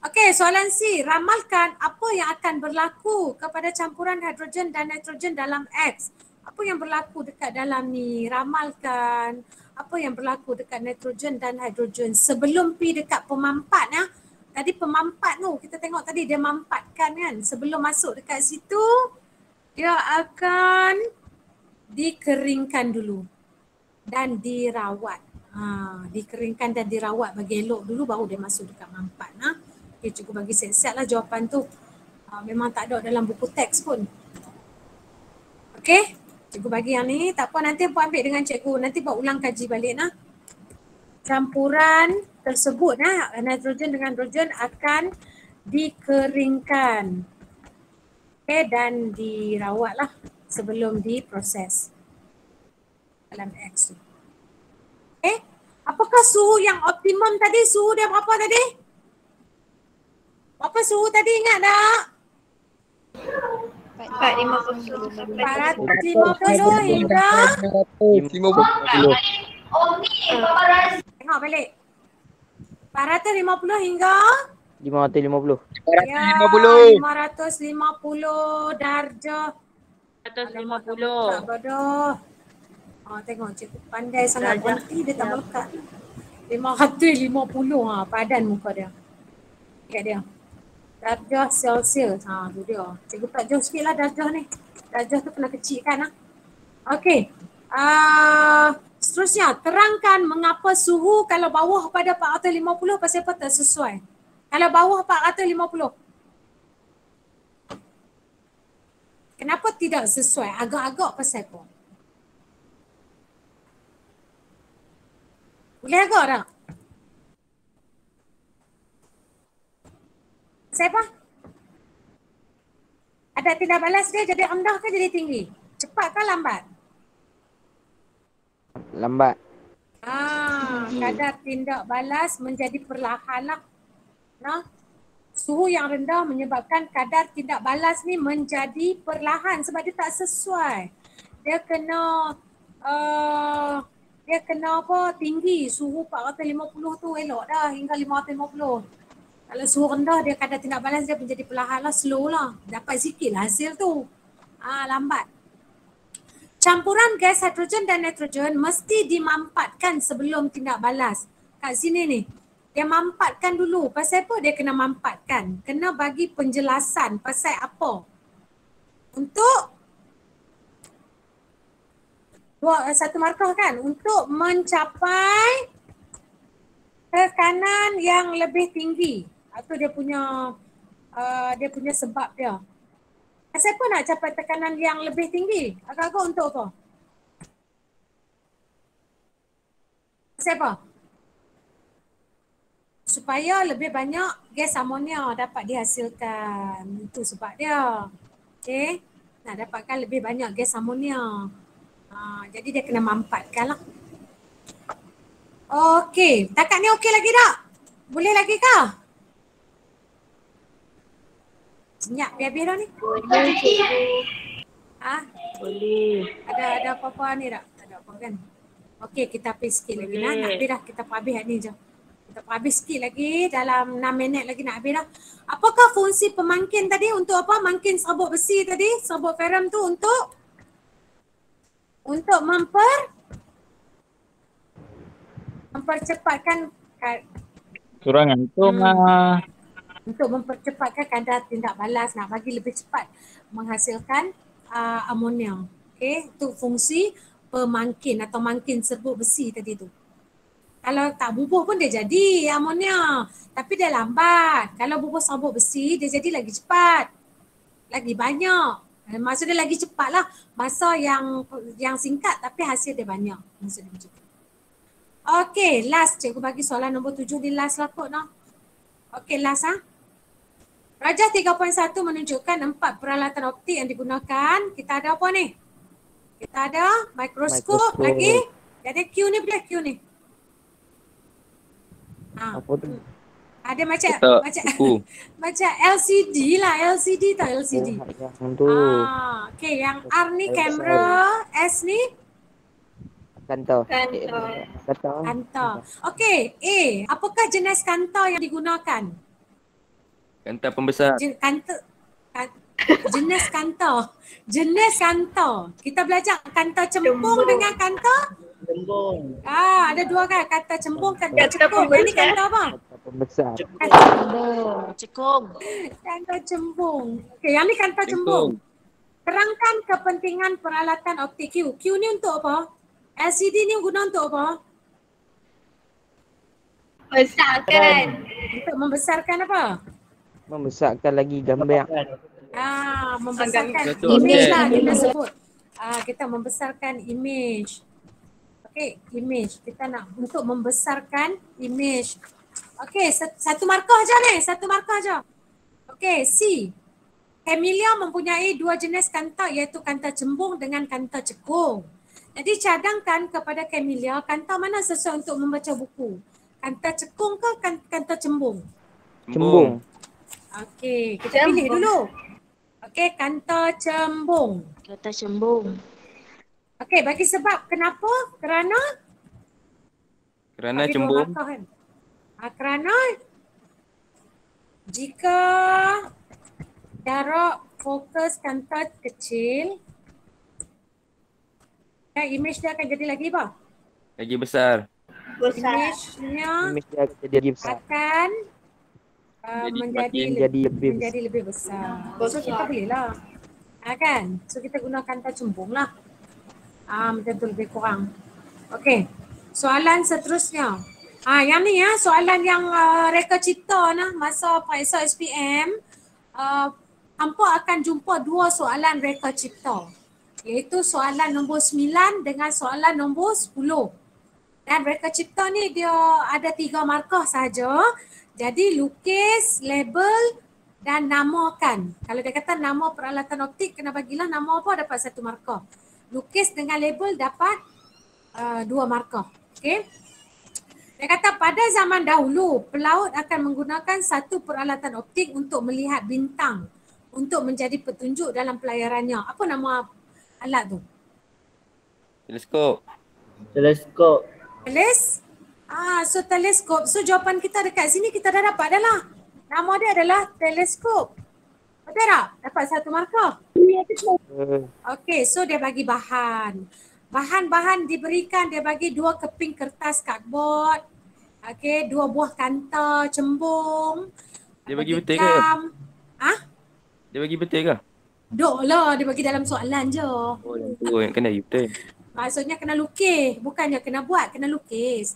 Okey, soalan C. Ramalkan apa yang akan berlaku kepada campuran hidrogen dan nitrogen dalam X. Apa yang berlaku dekat dalam ni? Ramalkan apa yang berlaku dekat nitrogen dan hidrogen sebelum pi dekat pemampat ya. Tadi pemampat tu kita tengok tadi dia mampatkan kan. Sebelum masuk dekat situ dia akan dikeringkan dulu dan dirawat. Dikeringkan dan dirawat bagi elok dulu baru dia masuk dekat mampat. Okay, cikgu bagi siap-siap lah jawapan tu. Memang tak ada dalam buku teks pun. Okey, cikgu bagi yang ni. Tak apa, nanti puan ambil dengan cikgu. Nanti buat ulang kaji balik nah. Campuran tersebut nitrogen dengan hidrogen akan dikeringkan. Okay, dan dirawat lah sebelum diproses dalam X tu. Okay, apakah suhu yang optimum tadi? Suhu dia berapa tadi? Apa suhu tadi ingat tak? 450 hingga 50. Tengok balik. 450 hingga 550. Ya, 550 darjah. 150. Tak bodoh. Tengok cikgu pandai sangat. Berhenti dia tak melekat. 550 padan muka dia. Lihat dia. Darjah Celsius. Tu dia. Cikgu tak jauh sikit lah darjah ni. Darjah tu kena kecilkan. Okey. Seterusnya, terangkan mengapa suhu kalau bawah pada 450 pasal apa tak sesuai. Kalau bawah 450. Kenapa tidak sesuai? Agak-agak pasal apa? Boleh agak tak? Pasal apa? Ada tindak balas dia jadi rendah ke jadi tinggi? Cepat ke lambat? Lambat. Kadar tindak balas menjadi perlahan lah. Suhu yang rendah menyebabkan kadar tindak balas ni menjadi perlahan sebab dia tak sesuai. Dia kena tinggi. Suhu 450 tu elok dah hingga 550. Kalau suhu rendah dia kadar tindak balas dia menjadi perlahan lah, slow lah. Dapat sikit lah hasil tu. Lambat. Campuran gas hidrogen dan nitrogen mesti dimampatkan sebelum tindak balas. Kat sini ni. Dia mampatkan dulu. Pasal apa dia kena mampatkan? Kena bagi penjelasan pasal apa. Untuk satu markah kan? Untuk mencapai tekanan yang lebih tinggi. Itu dia punya sebab dia. Siapa nak capai tekanan yang lebih tinggi? Agak-agak untuk apa? Siapa? Supaya lebih banyak gas amonia dapat dihasilkan. Itu sebab dia. Okey. Nak dapatkan lebih banyak gas amonia. Jadi dia kena mampatkan lah. Okey. Takat ni okey lagi tak? Boleh lagi kah? Senyap biar-biar dah ni. Boleh cikgu. Boleh. Ada apa-apa ni tak? Tak ada apa kan? Okey, kita habis sikit lagi dah. Nak habis dah. Kita habis ni je. Kita habis sikit lagi. Dalam 6 minit lagi nak habis dah. Apakah fungsi pemangkin tadi? Untuk apa? Mangkin serbuk besi tadi. Serbuk ferrum tu untuk mempercepatkan Surangan tu untuk mempercepatkan kadar tindak balas, nak bagi lebih cepat menghasilkan amonia. Okey, itu fungsi pemangkin atau mangkin serbuk besi tadi tu. Kalau tak bubuh pun dia jadi amonia, tapi dia lambat. Kalau bubuh serbuk besi dia jadi lagi cepat. Lagi banyak. Maksudnya lagi cepatlah. Masa yang singkat tapi hasil dia banyak. Maksudnya macam tu. Okey, last cikgu bagi soalan nombor 7 di last lah kot noh. Okey, last Rajah 3.1 menunjukkan 4 peralatan optik yang digunakan. Kita ada apa ni? Kita ada mikroskop lagi. Jadi Q ni boleh Q ni. Apa tu? Ada macam LCD lah, LCD tak LCD. Okey, yang R ni kamera, S ni Kanta. Kanta. Okey, A, apakah jenis kanta yang digunakan? Kanta pembesar. Jenis kanta. Jenis kanta. Kita belajar kanta cembung dengan kanta Cembung. ada dua kan, kanta cembung, kanta cekung. Yang ni kanta apa? Pembesar. Cekung. Kanta cembung. Okey, yang ni kanta cembung. Terangkan kepentingan peralatan optik Q. Q ni untuk apa? LCD ni guna untuk apa? Besarkan. Untuk membesarkan apa? Membesarkan lagi gambar. Membesarkan Betul. image Okey. lah kita sebut. Kita membesarkan image. Okey, image. Kita nak untuk membesarkan image. Okey, satu markah aja ni, satu markah aja. Okey, C. Camellia mempunyai dua jenis kanta iaitu kanta cembung dengan kanta cekung. Jadi cadangkan kepada Camellia kanta mana sesuai untuk membaca buku. Kanta cekung ke kanta cembung? Cembung. Okey, kita pilih dulu. Okey, kanta cembung. Kata cembung. Okey, bagi sebab kenapa? Kerana bagi dua cembung. markah kan? Kerana jika jarak fokus kanta kecil, image dia akan jadi lagi apa? Lagi besar. Image-nya Image dia akan jadi besar. akan Menjadi lebih besar. So kita boleh lah. Kan? So kita guna kanta cembung lah. Macam tu lebih kurang. Okey. Soalan seterusnya. Yang ni ya, soalan yang reka cipta nah masa periksa SPM. Hampa akan jumpa dua soalan reka cipta. Iaitu soalan nombor 9 dengan soalan nombor 10. Dan reka cipta ni dia ada 3 markah saja. Jadi lukis, label dan namakan. Kalau dia kata nama peralatan optik, kena bagilah nama apa, dapat 1 markah. Lukis dengan label dapat 2 markah. Okey. Dia kata pada zaman dahulu, pelaut akan menggunakan satu peralatan optik untuk melihat bintang untuk menjadi petunjuk dalam pelayarannya. Apa nama alat tu? Teleskop. Teleskop. So teleskop. So jawapan kita dekat sini kita dah dapat dah lah. Nama dia adalah teleskop. Betul tak? Dapat 1 markah. Okey, so dia bagi bahan. Bahan-bahan diberikan, dia bagi 2 keping kertas cardboard. Okey, 2 buah kanta cembung. Dia bagi betul ke? Dia bagi betul ke? Dok lah, dia bagi dalam soalan je. Oh, yang tu yang kena betul. Maksudnya kena lukis, bukannya kena buat, kena lukis.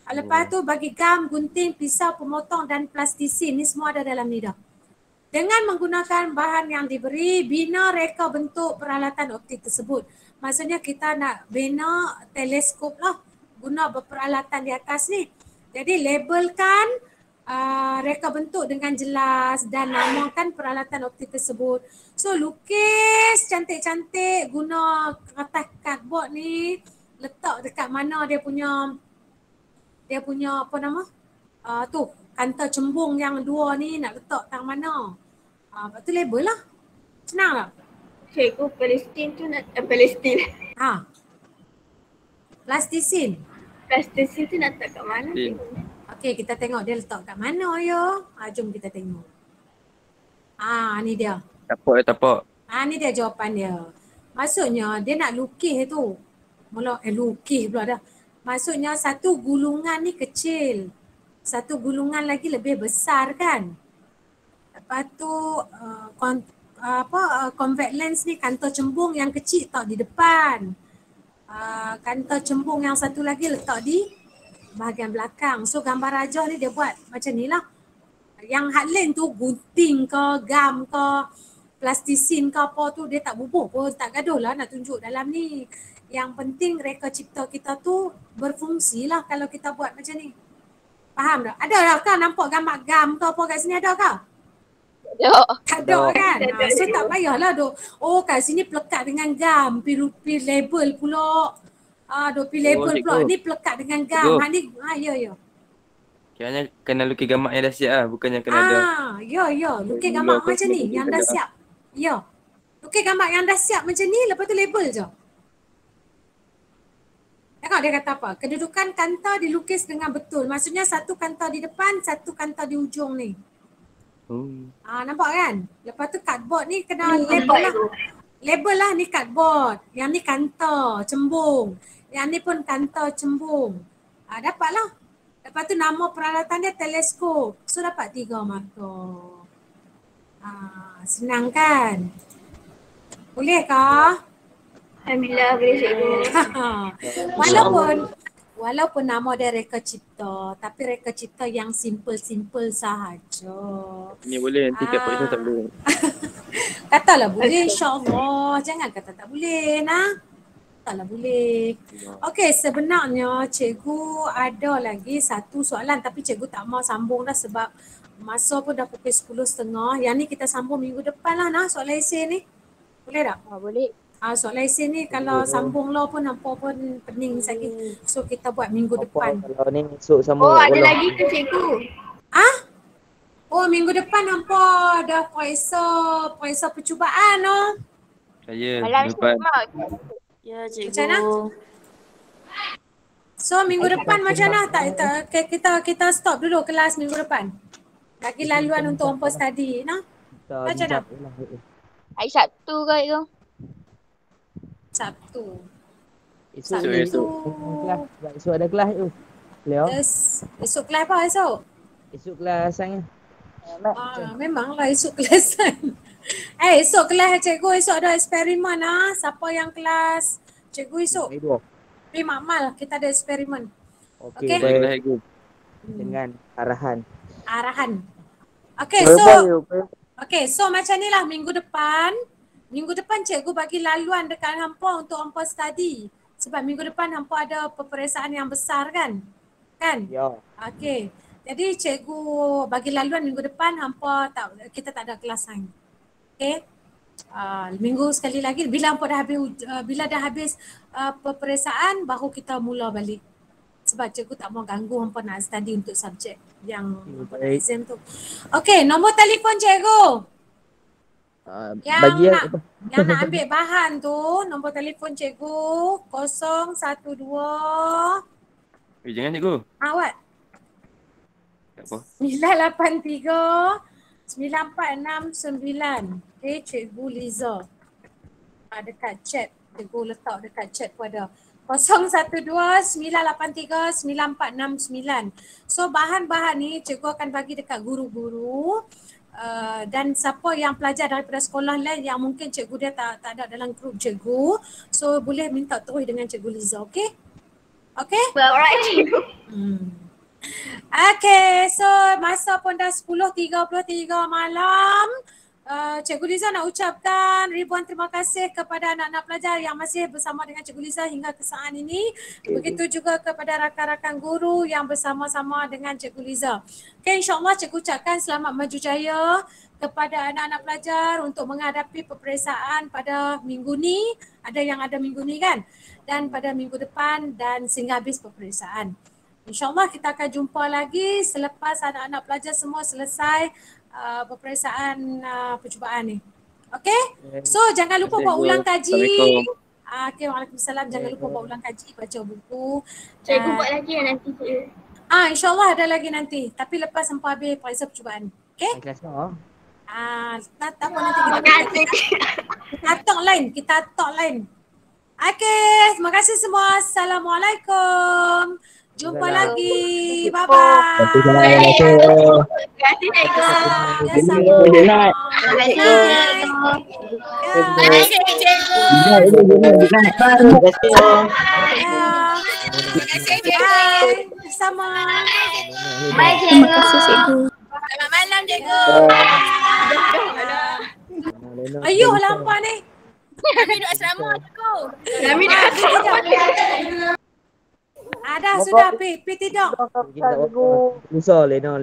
Lepas tu bagi gam, gunting, pisau, pemotong dan plastisin. Ni semua ada dalam ni dah. Dengan menggunakan bahan yang diberi, bina reka bentuk peralatan optik tersebut. Maksudnya kita nak bina teleskop lah. Guna peralatan di atas ni. Jadi labelkan reka bentuk dengan jelas dan namakan peralatan optik tersebut. So lukis cantik-cantik guna kertas cardboard ni. Letak dekat mana dia punya apa nama? Tu kanta cembung yang 2 ni nak letak tang mana. Lepas tu label lah. Senang tak? Cikgu Palestin tu nak Palestin. Plastisin. Plastisin tu nak letak kat mana? Okey, kita tengok dia letak kat mana yo. Jom kita tengok. Ni dia. Tapak. Ni dia jawapan dia. Maksudnya dia nak lukis tu. Lukis pula dah. Maksudnya satu gulungan ni kecil. Satu gulungan lagi lebih besar kan. Lepas tu convex lens ni kanta cembung yang kecil letak di depan. Kanta cembung yang satu lagi letak di bahagian belakang. So gambar rajah ni dia buat macam ni lah. Yang hard lens tu gunting ke, gam ke, plastisin ke apa tu dia tak bubuh pun, tak gaduh lah nak tunjuk dalam ni. Yang penting reka cipta kita tu berfungsi lah kalau kita buat macam ni. Faham tak? Ada tak kau nampak gambar gam ke apa kat sini, ada kah? Tak ada kan? So tak payahlah duk. Oh kat sini pelekat dengan gam, pi label pula. Pi label pula. Ni pelekat dengan gam. Ni ya. Kiranya kena lukis gambar yang dah siap lah, bukannya kena ada. Ya. Lukis gambar macam ni yang dah siap. Ya. Lukis gambar yang dah siap macam ni, lepas tu label je. Tengok dia kata apa? Kedudukan kanta dilukis dengan betul. Maksudnya satu kanta di depan, satu kanta di ujung ni. Nampak kan? Lepas tu cardboard ni kena label lah. Label lah ni cardboard. Yang ni kanta, cembung. Yang ni pun kanta, cembung. Dapat lah. Lepas tu nama peralatan dia teleskop. So dapat 3 markah. Senang kan? Boleh kah? Alhamdulillah boleh cikgu. Walaupun nama dia reka cipta, tapi reka cipta yang simple-simple sahaja. Ini boleh, nanti kat Pak Ishan tak boleh. Katalah boleh, insyaAllah. Jangan kata tak boleh, nah. Katalah boleh. Okey, sebenarnya cikgu ada lagi satu soalan tapi cikgu tak mau sambung dah sebab masa pun dah pukul 10.30. Yang ni kita sambung minggu depan lah nah soalan esei ni. Boleh tak? Boleh. Soalan esei ni kalau sambung lah pun nampak pun pening lagi. So kita buat minggu depan. Kalau ni esok sambung. Oh, ada lagi ke cikgu? Oh, minggu depan nampak dah puasa percubaan no. Saya Malam depan. Ya cikgu. Macam mana? So minggu depan macam mana? Kita stop dulu kelas minggu depan. Bagi laluan untuk home study, nah. Macam mana? Hari Sabtu ke itu? Sabtu. Esok ada kelas tu. Leo. Esok kelas apa esok? Esok kelas sangat. Memanglah esok kelas kan. Esok kelas cikgu esok ada eksperimen ah. Siapa yang kelas cikgu esok? Pergi makmal kita ada eksperimen. Okey. Dengan arahan. Okey, so macam ni lah minggu depan cikgu bagi laluan dekat hampa untuk hampa study. Sebab minggu depan hampa ada peperiksaan yang besar kan? Ya. Okey. Jadi cikgu bagi laluan minggu depan hampa kita tak ada kelas lagi. Okey. Minggu sekali lagi bila dah habis peperiksaan baru kita mula balik. Sebab cikgu tak mau ganggu hampa nak study untuk subjek yang hampa nak exam tu. Okey, nombor telefon cikgu. Yang nak ambil bahan tu, nombor telefon cikgu 012. Jangan cikgu. What? Tak apa. 983 9469. Okey, cikgu Liza. Dekat chat, cikgu letak dekat chat pun ada. 012-983-9469. So bahan-bahan ni cikgu akan bagi dekat guru-guru dan siapa yang pelajar daripada sekolah lain yang mungkin cikgu dia tak ada dalam grup cikgu. So boleh minta terus dengan cikgu Liza, okey? Okey? Alright cikgu. Okay, so masa pun dah 10.33 malam. Cikgu Liza nak ucapkan ribuan terima kasih kepada anak-anak pelajar yang masih bersama dengan Cikgu Liza hingga ke saat ini. Begitu juga kepada rakan-rakan guru yang bersama-sama dengan Cikgu Liza. Okay, insyaAllah cikgu ucapkan selamat maju jaya kepada anak-anak pelajar untuk menghadapi peperiksaan pada minggu ni. Ada yang ada minggu ni kan? Dan pada minggu depan dan sehingga habis peperiksaan. InsyaAllah kita akan jumpa lagi selepas anak-anak pelajar semua selesai peperiksaan percubaan ni. Okey? So jangan lupa buat ulang kaji. Okey, waalaikumsalam. Jangan lupa buat ulang kaji, baca buku. Cikgu buat lagi ya nanti cikgu. InsyaAllah ada lagi nanti. Tapi lepas sampai habis periksa percubaan. Okey? Kelas no. Tak apa nanti kita talk line. Okey, terima kasih semua. Assalamualaikum. Jumpa lagi. Bye-bye. Terima kasih cikgu. Good night. Sama. Bye cikgu. Terima kasih cikgu. Selamat malam cikgu. Ayuh lampak ni. Kami duduk asrama cikgu. Kami duduk asrama. Sudah pi tidak. Lusa Lena.